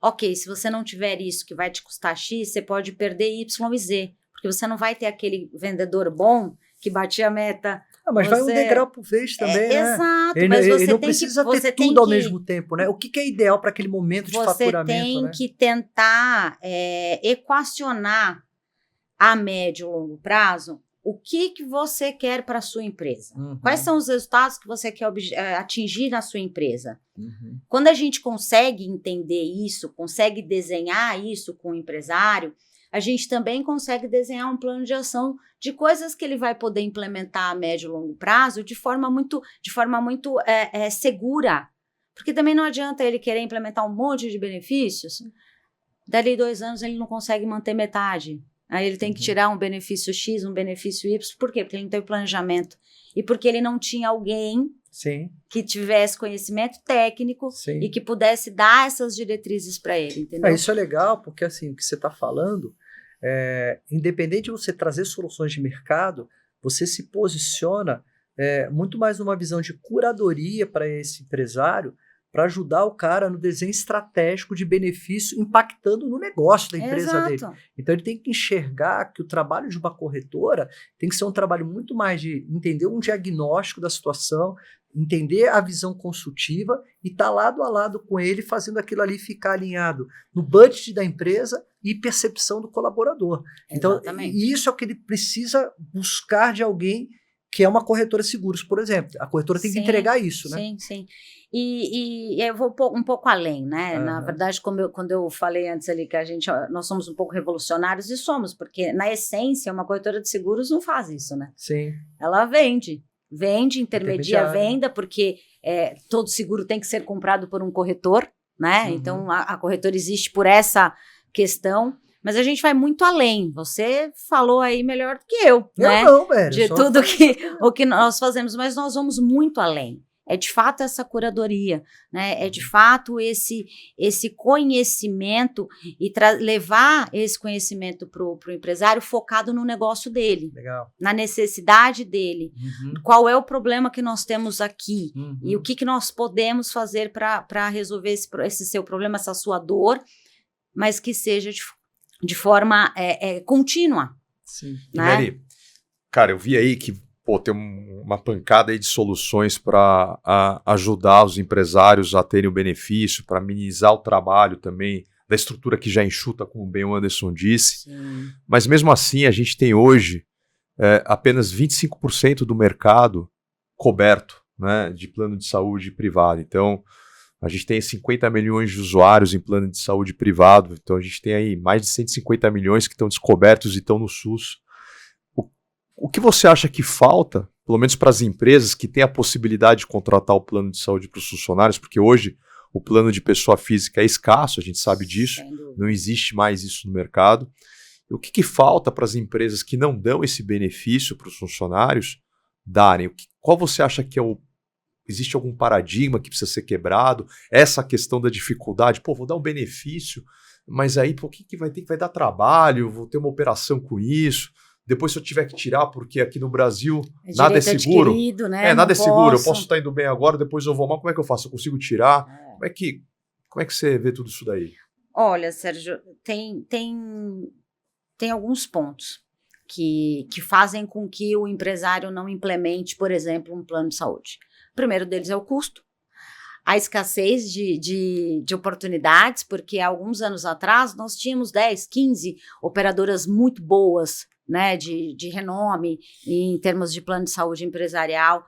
Ok, se você não tiver isso que vai te custar X, você pode perder Y e Z, porque você não vai ter aquele vendedor bom que batia a meta. Mas vai um degrau por vez também, né? Exato, mas você não precisa ter tudo ao mesmo tempo, né? O que é ideal para aquele momento de faturamento, né? Você tem né? que tentar equacionar a médio e longo prazo o que você quer para a sua empresa. Quais são os resultados que você quer atingir na sua empresa. Quando a gente consegue entender isso, consegue desenhar isso com o empresário, a gente também consegue desenhar um plano de ação de coisas que ele vai poder implementar a médio e longo prazo de forma muito segura. Porque também não adianta ele querer implementar um monte de benefícios, dali 2 anos ele não consegue manter metade. Aí ele tem que tirar um benefício X, um benefício Y. Por quê? Porque ele não tem planejamento. E porque ele não tinha alguém que tivesse conhecimento técnico e que pudesse dar essas diretrizes para ele, entendeu? Isso é legal, porque assim, o que você está falando, independente de você trazer soluções de mercado, você se posiciona muito mais numa visão de curadoria para esse empresário, para ajudar o cara no desenho estratégico de benefício impactando no negócio da empresa dele. Então ele tem que enxergar que o trabalho de uma corretora tem que ser um trabalho muito mais de entender um diagnóstico da situação, entender a visão consultiva e estar lado a lado com ele, fazendo aquilo ali ficar alinhado no budget da empresa e percepção do colaborador. Exatamente. Então, isso é o que ele precisa buscar de alguém que é uma corretora de seguros, por exemplo. A corretora tem que entregar isso, né? Sim. E eu vou um pouco além, né? Na verdade, quando eu falei antes ali que nós somos um pouco revolucionários, e somos, porque na essência uma corretora de seguros não faz isso, né? Sim. Ela vende, intermedia a venda, porque todo seguro tem que ser comprado por um corretor, né? Então a corretora existe por essa questão. Mas a gente vai muito além. Você falou aí melhor do que eu, né? Não, velho. De tudo o que nós fazemos, mas nós vamos muito além. É de fato essa curadoria, né? É de fato esse conhecimento e levar esse conhecimento para o empresário focado no negócio dele, na necessidade dele. Qual é o problema que nós temos aqui e o que nós podemos fazer para resolver esse seu problema, essa sua dor, mas que seja de forma contínua. Sim. Né? Mary, cara, eu vi aí que tem uma pancada aí de soluções para ajudar os empresários a terem o benefício, para minimizar o trabalho também, da estrutura que já enxuta, como bem o Anderson disse. Sim. Mas mesmo assim, a gente tem hoje apenas 25% do mercado coberto, né, de plano de saúde privado. Então, a gente tem 50 milhões de usuários em plano de saúde privado, então a gente tem aí mais de 150 milhões que estão descobertos e estão no SUS. O que você acha que falta pelo menos para as empresas que têm a possibilidade de contratar o plano de saúde para os funcionários, porque hoje o plano de pessoa física é escasso, a gente sabe disso, não existe mais isso no mercado. E o que falta para as empresas que não dão esse benefício para os funcionários darem? Qual você acha que é o... Existe algum paradigma que precisa ser quebrado? Essa questão da dificuldade, pô, vou dar um benefício, mas aí, pô, o que vai ter? Que vai dar trabalho, vou ter uma operação com isso, depois se eu tiver que tirar, porque aqui no Brasil nada é seguro. Né? Nada é seguro, eu posso estar indo bem agora, depois eu vou mal, como é que eu faço? Eu consigo tirar? Como é que você vê tudo isso daí? Olha, Sérgio, tem alguns pontos que fazem com que o empresário não implemente, por exemplo, um plano de saúde. O primeiro deles é o custo, a escassez de oportunidades, porque há alguns anos atrás nós tínhamos 10, 15 operadoras muito boas, né, de renome em termos de plano de saúde empresarial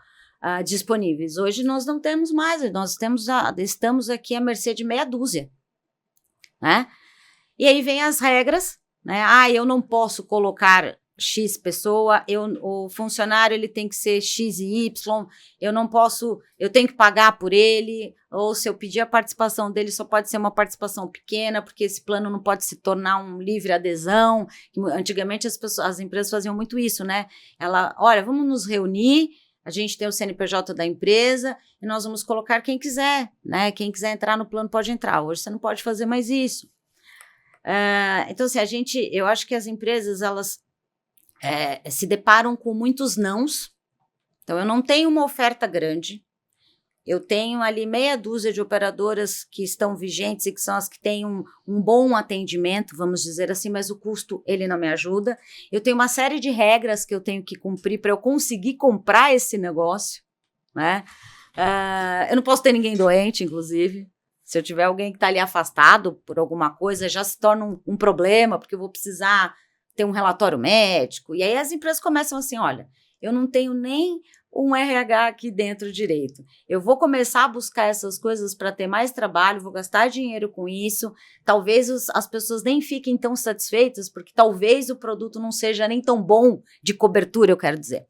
disponíveis. Hoje nós não temos mais, nós estamos aqui à mercê de meia dúzia, né? E aí vem as regras, né? Eu não posso colocar X pessoa, o funcionário ele tem que ser X e Y, eu não posso, eu tenho que pagar por ele, ou se eu pedir a participação dele só pode ser uma participação pequena, porque esse plano não pode se tornar um livre adesão. Antigamente as empresas faziam muito isso, né? Olha, vamos nos reunir, a gente tem o CNPJ da empresa e nós vamos colocar quem quiser, né? Quem quiser entrar no plano pode entrar. Hoje você não pode fazer mais isso. Então, assim, eu acho que as empresas, elas se deparam com muitos nãos. Então, eu não tenho uma oferta grande, eu tenho ali meia dúzia de operadoras que estão vigentes e que são as que têm um bom atendimento, vamos dizer assim, mas o custo, ele não me ajuda. Eu tenho uma série de regras que eu tenho que cumprir para eu conseguir comprar esse negócio, né? Eu não posso ter ninguém doente, inclusive. Se eu tiver alguém que está ali afastado por alguma coisa, já se torna um problema, porque eu vou precisar ter um relatório médico. E aí as empresas começam assim, olha, eu não tenho nem um RH aqui dentro direito. Eu vou começar a buscar essas coisas para ter mais trabalho, vou gastar dinheiro com isso. Talvez as pessoas nem fiquem tão satisfeitas, porque talvez o produto não seja nem tão bom de cobertura, eu quero dizer.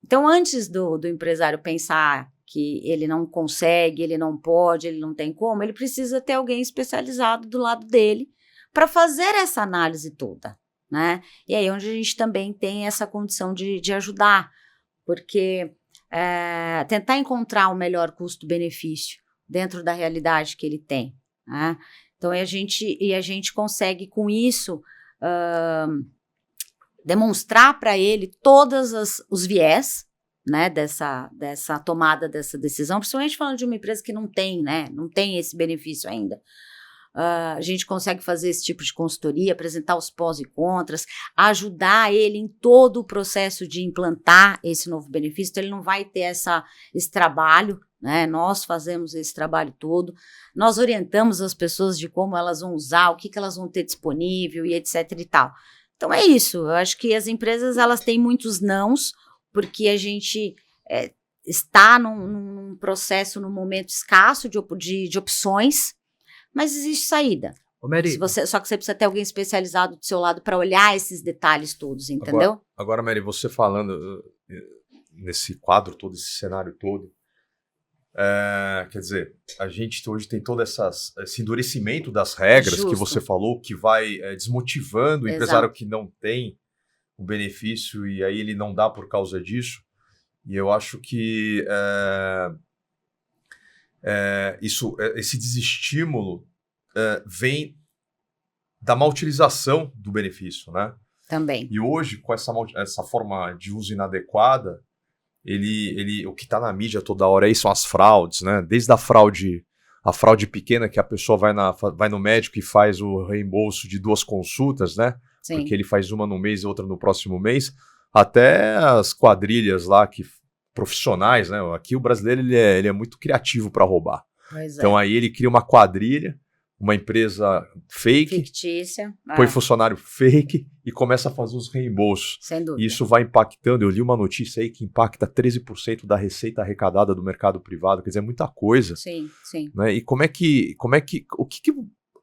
Então, antes do empresário pensar que ele não consegue, ele não pode, ele não tem como, ele precisa ter alguém especializado do lado dele para fazer essa análise toda, né? E aí onde a gente também tem essa condição de ajudar, porque tentar encontrar o melhor custo-benefício dentro da realidade que ele tem, né? Então, a gente consegue com isso demonstrar para ele todos os viés, né, dessa tomada dessa decisão, principalmente falando de uma empresa que não tem, né, não tem esse benefício ainda. A gente consegue fazer esse tipo de consultoria, apresentar os pós e contras, ajudar ele em todo o processo de implantar esse novo benefício. Então, ele não vai ter esse trabalho, né? Nós fazemos esse trabalho todo, nós orientamos as pessoas de como elas vão usar, o que elas vão ter disponível e etc e tal. Então, é isso. Eu acho que as empresas, elas têm muitos nãos, porque a gente está num processo, num momento escasso de opções, mas existe saída. Ô, Mary, só que você precisa ter alguém especializado do seu lado para olhar esses detalhes todos, entendeu? Agora, Mary, você falando nesse quadro todo, esse cenário todo, quer dizer, a gente hoje tem todo esse endurecimento das regras. Justo. Que você falou, que vai desmotivando o empresário que não tem o benefício e aí ele não dá por causa disso. E eu acho que esse desestímulo vem da má utilização do benefício, né? Também. E hoje, com essa forma de uso inadequada, o que está na mídia toda hora aí são as fraudes, né? Desde a fraude pequena, que a pessoa vai no médico e faz o reembolso de 2 consultas, né? Sim. Porque ele faz uma no mês e outra no próximo mês, até as quadrilhas lá profissionais, né? Aqui o brasileiro ele é muito criativo para roubar. Então aí ele cria uma quadrilha, uma empresa fictícia, põe funcionário fake e começa a fazer os reembolsos. Sem dúvida. E isso vai impactando. Eu li uma notícia aí que impacta 13% da receita arrecadada do mercado privado, quer dizer, é muita coisa. Sim, sim. Né? E o que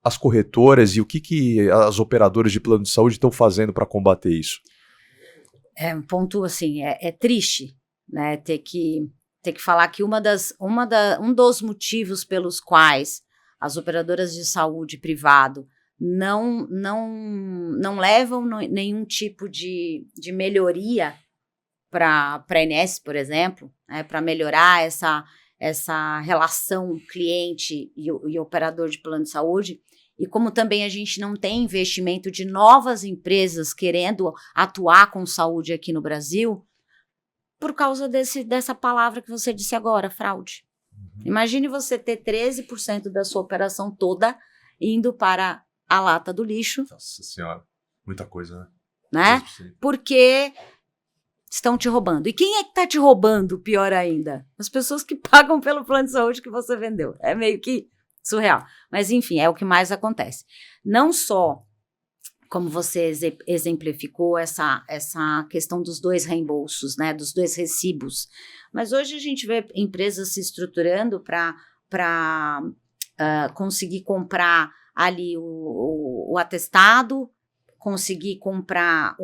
as corretoras e o que as operadoras de plano de saúde estão fazendo para combater isso? É um ponto assim, é triste, né? Ter que falar que um dos motivos pelos quais as operadoras de saúde privado não levam nenhum tipo de melhoria para a ANS, por exemplo, né, para melhorar essa relação cliente e operador de plano de saúde, e como também a gente não tem investimento de novas empresas querendo atuar com saúde aqui no Brasil, por causa dessa palavra que você disse agora, fraude. Imagine você ter 13% da sua operação toda indo para a lata do lixo. Nossa senhora, muita coisa, né? 13%. Porque estão te roubando. E quem é que está te roubando, pior ainda? As pessoas que pagam pelo plano de saúde que você vendeu. É meio que surreal. Mas, enfim, é o que mais acontece. Não só, como você exemplificou, essa questão dos 2 reembolsos, né, dos 2 recibos. Mas hoje a gente vê empresas se estruturando para conseguir comprar ali o atestado, conseguir comprar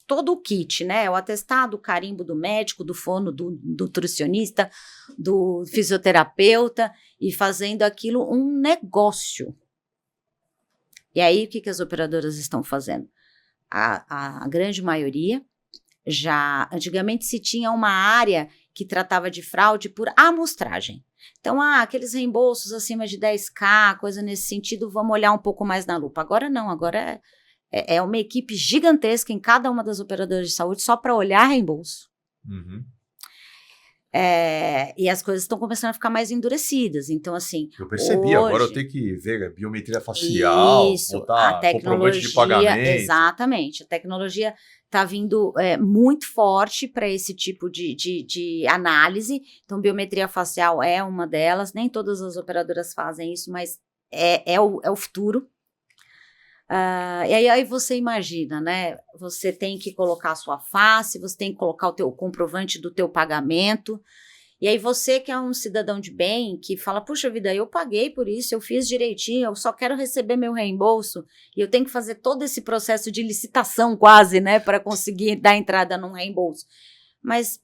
todo o kit, né? O atestado, o carimbo do médico, do fono, do nutricionista, do fisioterapeuta, e fazendo aquilo um negócio. E aí, o que as operadoras estão fazendo? A grande maioria, já antigamente se tinha uma área que tratava de fraude por amostragem. Então, aqueles reembolsos acima de 10K, coisa nesse sentido, vamos olhar um pouco mais na lupa. Agora não, agora é uma equipe gigantesca em cada uma das operadoras de saúde só para olhar reembolso. Uhum. E as coisas estão começando a ficar mais endurecidas. Então, assim. Eu percebi, agora eu tenho que ver a biometria facial, botar comprovante de pagamento. Exatamente. A tecnologia está vindo muito forte para esse tipo de análise. Então, biometria facial é uma delas. Nem todas as operadoras fazem isso, mas é o futuro. E aí você imagina, né? Você tem que colocar a sua face, você tem que colocar o comprovante do teu pagamento. E aí você que é um cidadão de bem, que fala, puxa vida, eu paguei por isso, eu fiz direitinho, eu só quero receber meu reembolso, e eu tenho que fazer todo esse processo de licitação quase, né, para conseguir dar entrada num reembolso. Mas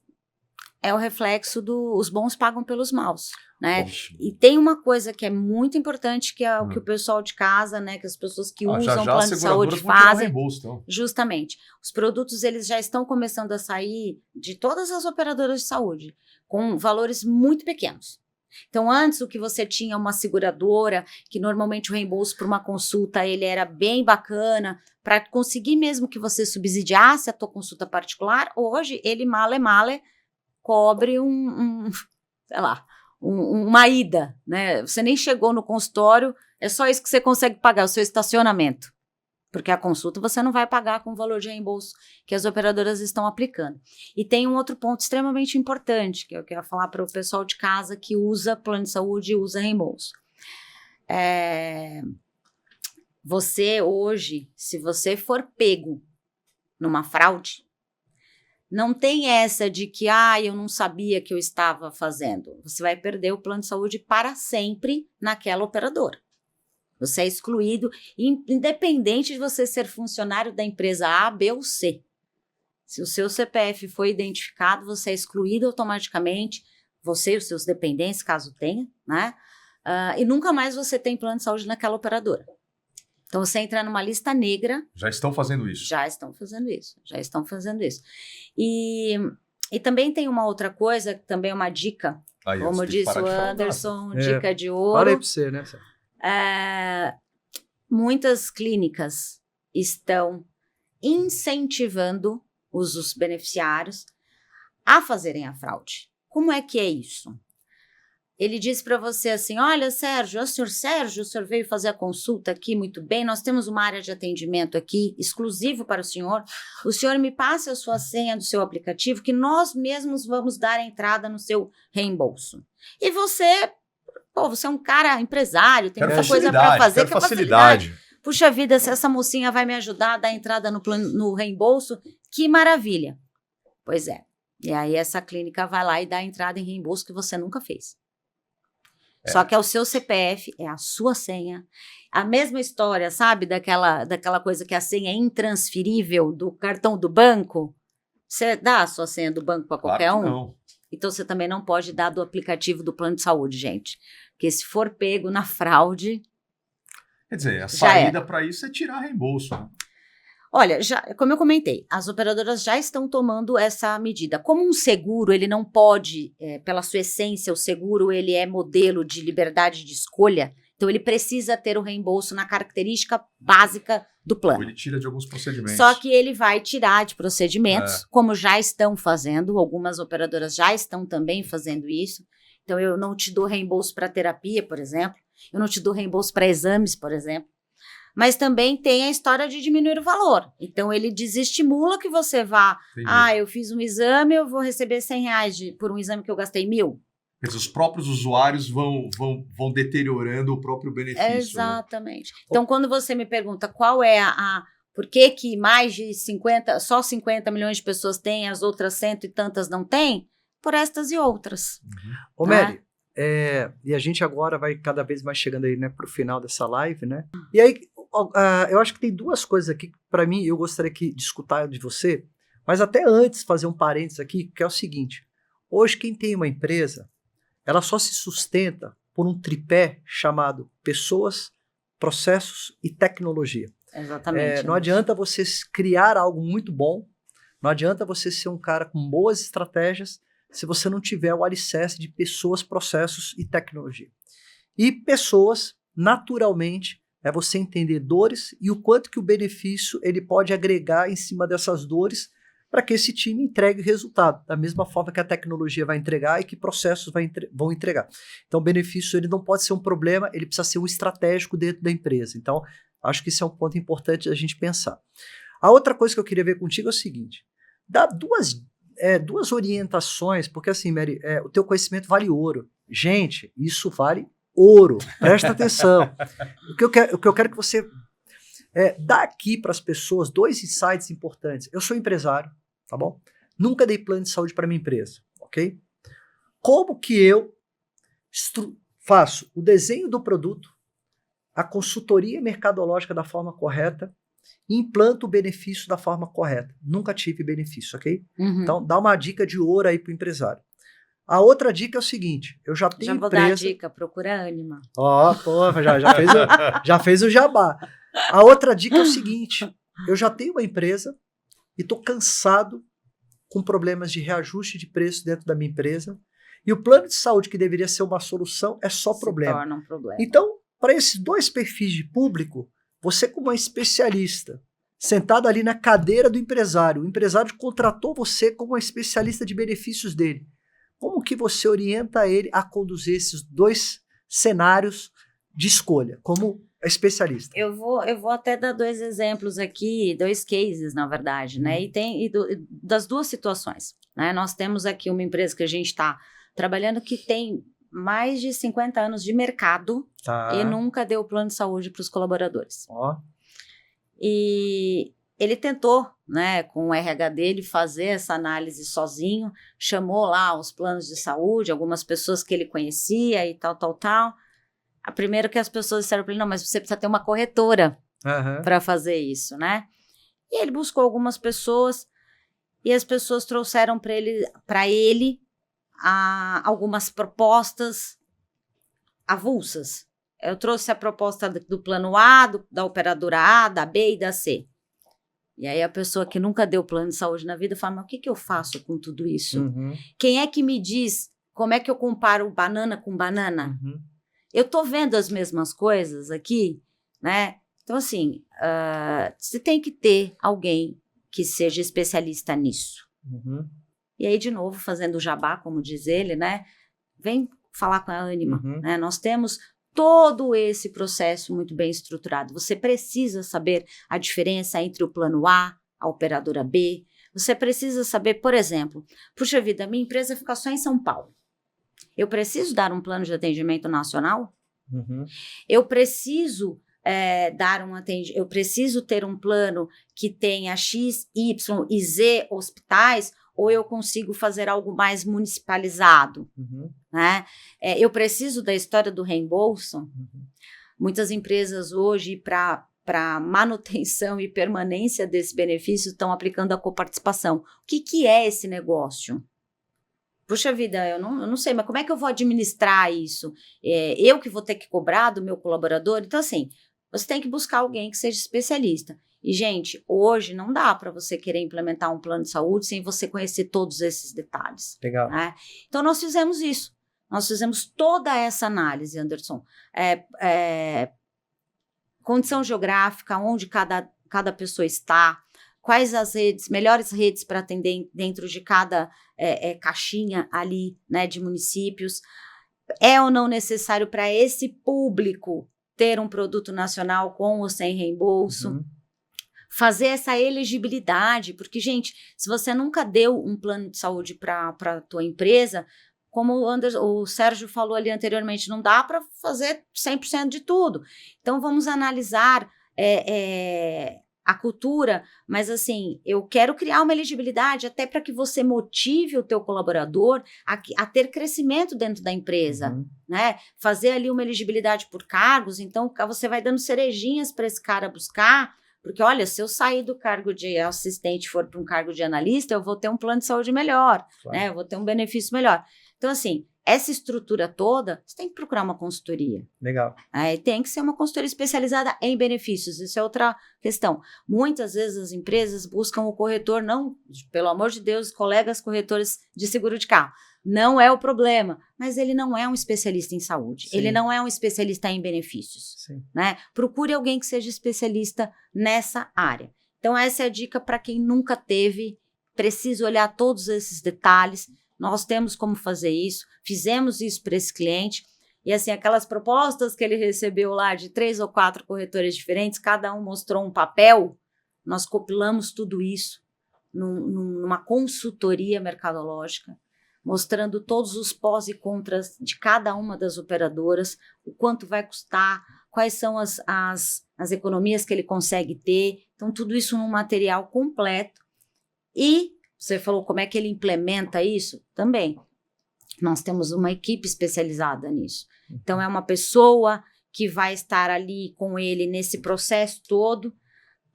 é o reflexo os bons pagam pelos maus, né? Poxa. E tem uma coisa que é muito importante, que é o que o pessoal de casa, né, que as pessoas que usam plano de saúde fazem. Reembolso, então. Justamente. Os produtos, eles já estão começando a sair de todas as operadoras de saúde, com valores muito pequenos. Então, antes, o que você tinha uma seguradora, que normalmente o reembolso por uma consulta, ele era bem bacana, para conseguir mesmo que você subsidiasse a tua consulta particular, hoje, ele male cobre uma ida, né? Você nem chegou no consultório, é só isso que você consegue pagar, o seu estacionamento. Porque a consulta você não vai pagar com o valor de reembolso que as operadoras estão aplicando. E tem um outro ponto extremamente importante, que eu quero falar para o pessoal de casa que usa plano de saúde e usa reembolso. Você hoje, se você for pego numa fraude, não tem essa de que, eu não sabia que eu estava fazendo. Você vai perder o plano de saúde para sempre naquela operadora. Você é excluído, independente de você ser funcionário da empresa A, B ou C. Se o seu CPF foi identificado, você é excluído automaticamente, você e os seus dependentes, caso tenha, né? E nunca mais você tem plano de saúde naquela operadora. Então, você entra numa lista negra. Já estão fazendo isso. Já estão fazendo isso. E também tem uma outra coisa, que também é uma dica, Aí, como disse o Anderson, dica de ouro. Falei para você, né? Muitas clínicas estão incentivando os beneficiários a fazerem a fraude. Como é que é isso? Ele diz para você assim, olha, Sérgio, o senhor veio fazer a consulta aqui, muito bem, nós temos uma área de atendimento aqui, exclusivo para o senhor me passa a sua senha do seu aplicativo, que nós mesmos vamos dar a entrada no seu reembolso. E você é um cara empresário, tem muita coisa para fazer. Quero facilidade. Puxa vida, se essa mocinha vai me ajudar a dar entrada no reembolso, que maravilha. Pois é. E aí essa clínica vai lá e dá a entrada em reembolso que você nunca fez. Só que é o seu CPF, é a sua senha. A mesma história, sabe? Daquela coisa que a senha é intransferível do cartão do banco. Você dá a sua senha do banco para qualquer Claro que um? não. Então, você também não pode dar do aplicativo do plano de saúde, gente. Porque se for pego na fraude... Quer dizer, a Já saída para isso é tirar reembolso. Né? Olha, como eu comentei, as operadoras já estão tomando essa medida. Como um seguro, ele não pode, pela sua essência, o seguro ele é modelo de liberdade de escolha, então ele precisa ter o reembolso na característica básica do Ou plano. ele tira de alguns procedimentos. Só que ele vai tirar de procedimentos, como já estão fazendo, algumas operadoras já estão também fazendo isso. Então, eu não te dou reembolso para terapia, por exemplo, eu não te dou reembolso para exames, por exemplo. Mas também tem a história de diminuir o valor. Então, ele desestimula que você vá... Entendi. Eu fiz um exame, eu vou receber R$100 por um exame que eu gastei 1.000. Quer dizer, os próprios usuários vão deteriorando o próprio benefício. Exatamente. Né? Então, quando você me pergunta qual é por que mais de 50, só 50 milhões de pessoas têm, as outras 100 e tantas não têm, por estas e outras. Ô, Mary, e a gente agora vai cada vez mais chegando aí, né, pro final dessa live, né? E aí, eu acho que tem duas coisas aqui que, para mim, eu gostaria de escutar de você, mas até antes fazer um parênteses aqui, que é o seguinte. Hoje, quem tem uma empresa, ela só se sustenta por um tripé chamado pessoas, processos e tecnologia. Exatamente. Não adianta você criar algo muito bom, não adianta você ser um cara com boas estratégias se você não tiver o alicerce de pessoas, processos e tecnologia. E pessoas, naturalmente, é você entender dores e o quanto que o benefício ele pode agregar em cima dessas dores para que esse time entregue resultado, da mesma forma que a tecnologia vai entregar e que processos vão entregar. Então, o benefício ele não pode ser um problema, ele precisa ser um estratégico dentro da empresa. Então, acho que isso é um ponto importante a gente pensar. A outra coisa que eu queria ver contigo é o seguinte, dá duas orientações, porque assim, Mary, o teu conhecimento vale ouro. Gente, isso vale ouro. Presta atenção. O que eu quero que você dá aqui para as pessoas 2 insights importantes. Eu sou empresário, tá bom? Nunca dei plano de saúde para minha empresa, ok? Como que eu faço o desenho do produto, a consultoria mercadológica da forma correta e implanto o benefício da forma correta? Nunca tive benefício, ok? Uhum. Então, dá uma dica de ouro aí para o empresário. A outra dica é o seguinte, eu já tenho Já vou empresa... dar a dica, procura a Ânima. Já fez o jabá. A outra dica é o seguinte, eu já tenho uma empresa e estou cansado com problemas de reajuste de preço dentro da minha empresa e o plano de saúde que deveria ser uma solução é só problema. Se torna um problema. Então, para esses 2 perfis de público, você como uma especialista, sentado ali na cadeira do empresário, o empresário contratou você como uma especialista de benefícios dele. Como que você orienta ele a conduzir esses 2 cenários de escolha, como especialista? Eu vou até dar 2 exemplos aqui, 2 cases, na verdade, né? E das 2 situações, né? Nós temos aqui uma empresa que a gente está trabalhando que tem mais de 50 anos de mercado e nunca deu plano de saúde para os colaboradores. E ele tentou, né, com o RH dele, fazer essa análise sozinho, chamou lá os planos de saúde, algumas pessoas que ele conhecia e tal. A primeira que as pessoas disseram para ele, não, mas você precisa ter uma corretora para fazer isso, né? E ele buscou algumas pessoas e as pessoas trouxeram para ele algumas propostas avulsas. Eu trouxe a proposta do plano A, da operadora A, da B e da C. E aí a pessoa que nunca deu plano de saúde na vida fala, mas o que eu faço com tudo isso? Quem é que me diz como é que eu comparo banana com banana? Eu tô vendo as mesmas coisas aqui, né? Então, assim, você tem que ter alguém que seja especialista nisso. E aí, de novo, fazendo o jabá, como diz ele, né? Vem falar com a Ânima, né? Nós temos todo esse processo muito bem estruturado. Você precisa saber a diferença entre o plano A, a operadora B. Você precisa saber, por exemplo, puxa vida, minha empresa fica só em São Paulo. Eu preciso dar um plano de atendimento nacional? Eu preciso eu preciso ter um plano que tenha X, Y e Z hospitais, ou eu consigo fazer algo mais municipalizado, né? Eu preciso da história do reembolso. Muitas empresas hoje, para manutenção e permanência desse benefício estão aplicando a coparticipação. O que é esse negócio? Puxa vida, eu não sei, mas como é que eu vou administrar isso? Eu que vou ter que cobrar do meu colaborador? Então, assim, você tem que buscar alguém que seja especialista. E, gente, hoje não dá para você querer implementar um plano de saúde sem você conhecer todos esses detalhes. Legal. Né? Então, nós fizemos isso. Nós fizemos toda essa análise, Anderson. Condição geográfica, onde cada pessoa está, quais as melhores redes para atender dentro de cada caixinha ali, né, de municípios. É ou não necessário para esse público ter um produto nacional com ou sem reembolso? Uhum. Fazer essa elegibilidade, porque, gente, se você nunca deu um plano de saúde para a tua empresa, como o Sérgio falou ali anteriormente, não dá para fazer 100% de tudo. Então, vamos analisar a cultura, mas assim, eu quero criar uma elegibilidade até para que você motive o teu colaborador a ter crescimento dentro da empresa, uhum. Né? Fazer ali uma elegibilidade por cargos, então você vai dando cerejinhas para esse cara buscar, porque olha, se eu sair do cargo de assistente e for para um cargo de analista, eu vou ter um plano de saúde melhor, claro. Né? Eu vou ter um benefício melhor. Então, assim, essa estrutura toda, você tem que procurar uma consultoria. Legal. Tem que ser uma consultoria especializada em benefícios, isso é outra questão. Muitas vezes as empresas buscam o corretor, não, pelo amor de Deus, colegas corretores de seguro de carro, não é o problema, mas ele não é um especialista em saúde, sim. Ele não é um especialista em benefícios, sim. Né? Procure alguém que seja especialista nessa área. Então, essa é a dica para quem nunca teve, precisa olhar todos esses detalhes. Nós temos como fazer isso, fizemos isso para esse cliente, e assim, aquelas propostas que ele recebeu lá de 3 ou 4 corretores diferentes, cada um mostrou um papel, nós compilamos tudo isso numa consultoria mercadológica, mostrando todos os pós e contras de cada uma das operadoras, o quanto vai custar, quais são as economias que ele consegue ter, então tudo isso num material completo. E você falou como é que ele implementa isso? Também. Nós temos uma equipe especializada nisso. Então, é uma pessoa que vai estar ali com ele nesse processo todo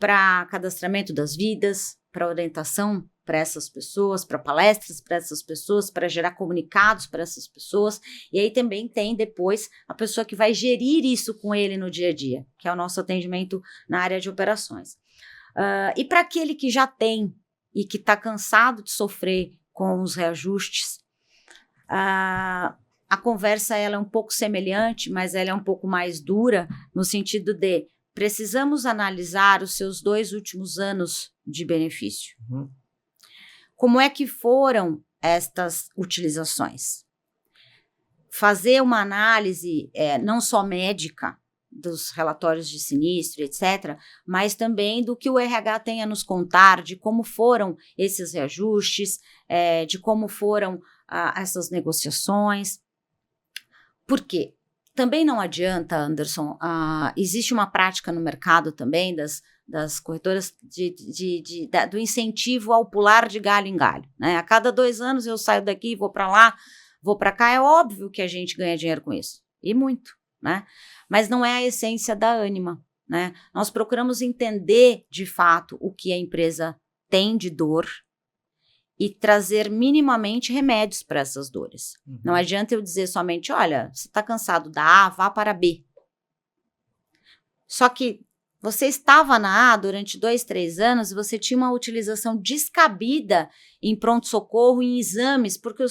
para cadastramento das vidas, para orientação para essas pessoas, para palestras para essas pessoas, para gerar comunicados para essas pessoas. E aí também tem depois a pessoa que vai gerir isso com ele no dia a dia, que é o nosso atendimento na área de operações. E para aquele que já tem e que está cansado de sofrer com os reajustes, a conversa ela é um pouco semelhante, mas ela é um pouco mais dura, no sentido de precisamos analisar os seus 2 últimos anos de benefício. Uhum. Como é que foram estas utilizações? Fazer uma análise não só médica, dos relatórios de sinistro, etc., mas também do que o RH tem a nos contar, de como foram esses reajustes, de como foram essas negociações. Por quê? Também não adianta, Anderson, existe uma prática no mercado também das corretoras do incentivo ao pular de galho em galho, né? A cada 2 anos eu saio daqui, vou para lá, vou para cá, é óbvio que a gente ganha dinheiro com isso, e muito. Né? Mas não é a essência da Ânima, né? Nós procuramos entender de fato o que a empresa tem de dor e trazer minimamente remédios para essas dores. Uhum. Não adianta eu dizer somente, olha, você está cansado da A, vá para B. Só que você estava na A durante 2, 3 anos e você tinha uma utilização descabida em pronto-socorro, em exames, porque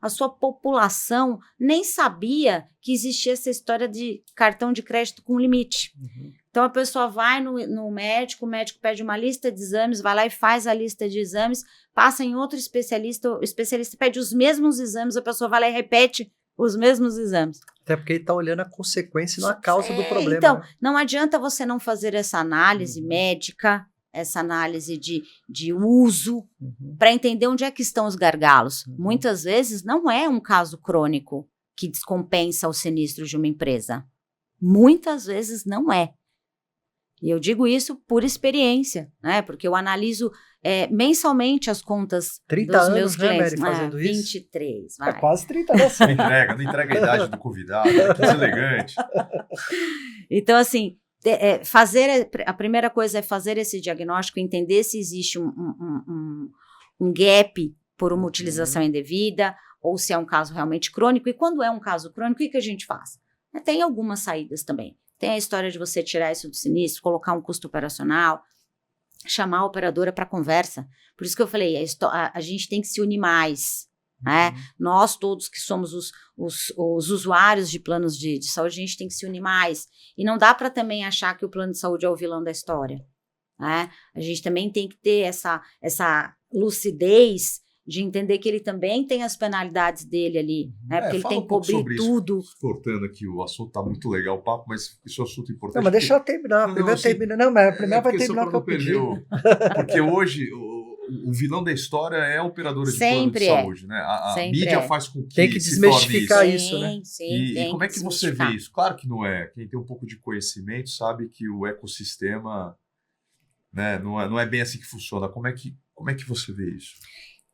a sua população nem sabia que existia essa história de cartão de crédito com limite. Uhum. Então, a pessoa vai no médico, o médico pede uma lista de exames, vai lá e faz a lista de exames, passa em outro especialista, o especialista pede os mesmos exames, a pessoa vai lá e repete os mesmos exames. Até porque ele está olhando a consequência e não a causa do problema. Então, né? Não adianta você não fazer essa análise médica, essa análise de uso, para entender onde é que estão os gargalos. Muitas vezes não é um caso crônico que descompensa o sinistro de uma empresa. Muitas vezes não é. E eu digo isso por experiência, né? Porque eu analiso mensalmente as contas 30 dos anos, meus clientes. Né, Mary, fazendo isso? 23, vai. É quase 30 anos. Não entrega a idade do convidado, que deselegante. Então, assim, A primeira coisa é fazer esse diagnóstico, entender se existe um gap por uma utilização indevida, ou se é um caso realmente crônico. E quando é um caso crônico, o que a gente faz? Tem algumas saídas também. Tem a história de você tirar isso do sinistro, colocar um custo operacional, chamar a operadora para conversa. Por isso que eu falei, a gente tem que se unir mais. Né? Nós todos que somos os usuários de planos de saúde, a gente tem que se unir mais. E não dá para também achar que o plano de saúde é o vilão da história. Né? A gente também tem que ter essa lucidez de entender que ele também tem as penalidades dele ali, né? Porque ele tem que cobrir tudo. Cortando aqui, o assunto tá muito legal o papo, mas isso é um assunto importante. Não, mas deixa eu terminar. Primeiro termina. Não, mas primeiro vai terminar o que eu pedi. Porque hoje o vilão da história é a operadora de plano de saúde, né? A mídia faz com que tem que desmistificar isso, né? E como é que você vê isso? Claro que não é. Quem tem um pouco de conhecimento sabe que o ecossistema, né, não é bem assim que funciona. Como é que você vê isso?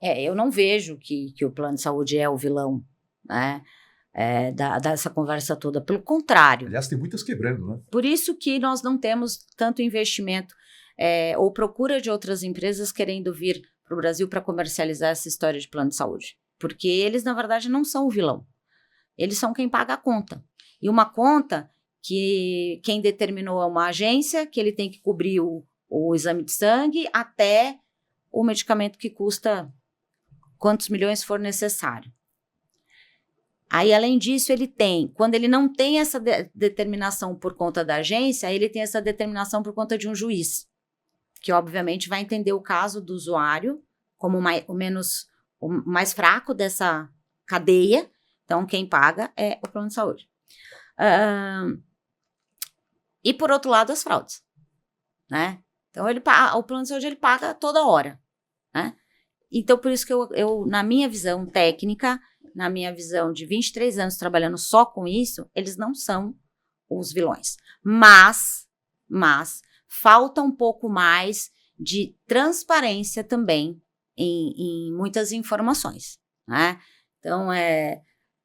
Eu não vejo que o plano de saúde é o vilão, né, dessa conversa toda. Pelo contrário. Aliás, tem muitas quebrando, né? Por isso que nós não temos tanto investimento ou procura de outras empresas querendo vir para o Brasil para comercializar essa história de plano de saúde. Porque eles, na verdade, não são o vilão. Eles são quem paga a conta. E uma conta que quem determinou é uma agência, que ele tem que cobrir o exame de sangue até o medicamento que custa quantos milhões for necessário. Aí, além disso, quando ele não tem essa determinação por conta da agência, ele tem essa determinação por conta de um juiz, que obviamente vai entender o caso do usuário como o mais fraco dessa cadeia. Então, quem paga é o plano de saúde. E, por outro lado, as fraudes, né? Então, o plano de saúde ele paga toda hora, né? Então, por isso que eu, na minha visão técnica, na minha visão de 23 anos trabalhando só com isso, eles não são os vilões. Mas falta um pouco mais de transparência também em muitas informações, né? Então,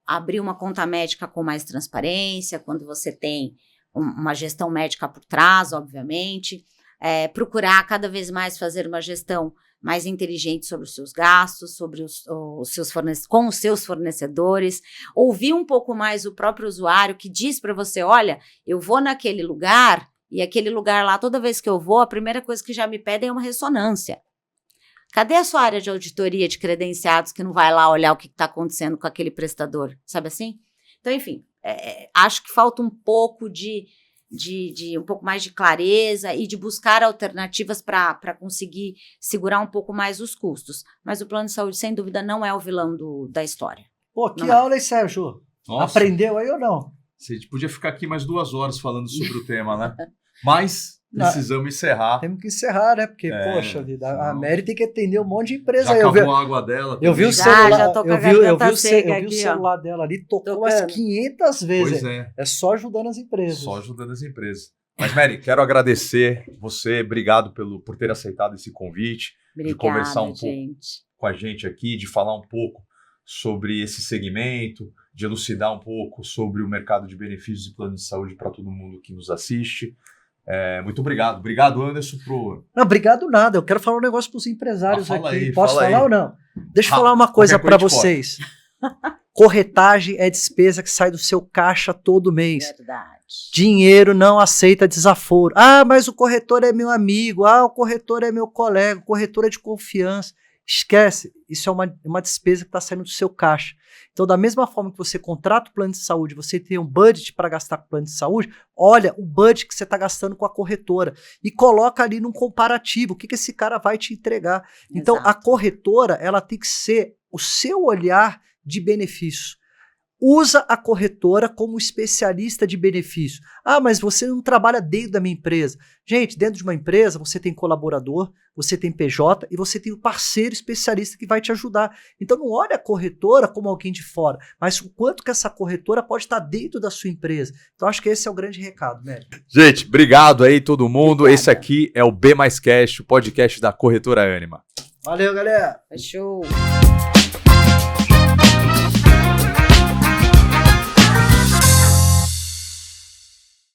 abrir uma conta médica com mais transparência, quando você tem uma gestão médica por trás, obviamente, procurar cada vez mais fazer uma gestão mais inteligente sobre os seus gastos, sobre com os seus fornecedores, ouvir um pouco mais o próprio usuário que diz para você, olha, eu vou naquele lugar e aquele lugar lá, toda vez que eu vou, a primeira coisa que já me pedem é uma ressonância. Cadê a sua área de auditoria de credenciados que não vai lá olhar o que está acontecendo com aquele prestador? Sabe assim? Então, enfim, acho que falta um pouco de um pouco mais de clareza e de buscar alternativas para conseguir segurar um pouco mais os custos. Mas o plano de saúde, sem dúvida, não é o vilão da história. Pô, que aula, hein, Sérgio? Nossa. Aprendeu aí ou não? Você podia ficar aqui mais 2 horas falando sobre o tema, né? Mas precisamos encerrar. Temos que encerrar, né? Porque, poxa vida, a Mary tem que atender um monte de empresa. Já acabou a água dela. Eu vi o celular, eu vi o celular dela ali, tocou umas 500 vezes. Pois é. É só ajudando as empresas. Só ajudando as empresas. Mas, Mary, quero agradecer você. Obrigado por ter aceitado esse convite. Obrigada, de conversar um gente. pouco com a gente aqui, de falar um pouco sobre esse segmento, de elucidar um pouco sobre o mercado de benefícios e plano de saúde para todo mundo que nos assiste. Muito obrigado. Obrigado, Anderson. Não, obrigado nada. Eu quero falar um negócio para os empresários aqui. Aí, Posso falar aí. ou não? Deixa eu falar uma coisa para vocês. Corretagem é despesa que sai do seu caixa todo mês. Verdade. Dinheiro não aceita desaforo. Ah, mas o corretor é meu amigo. Ah, o corretor é meu colega. O corretor é de confiança. Esquece, isso é uma despesa que está saindo do seu caixa. Então, da mesma forma que você contrata o plano de saúde, você tem um budget para gastar com o plano de saúde, olha o budget que você está gastando com a corretora e coloca ali num comparativo, o que esse cara vai te entregar. Então, a corretora, ela tem que ser o seu olhar de benefício. Usa a corretora como especialista de benefício. Ah, mas você não trabalha dentro da minha empresa. Gente, dentro de uma empresa você tem colaborador, você tem PJ e você tem o parceiro especialista que vai te ajudar. Então não olha a corretora como alguém de fora, mas o quanto que essa corretora pode estar dentro da sua empresa. Então acho que esse é o grande recado, né? Gente, obrigado aí todo mundo. Obrigada. Esse aqui é o B Mais Cash, o podcast da Corretora Ânima. Valeu, galera. Fechou.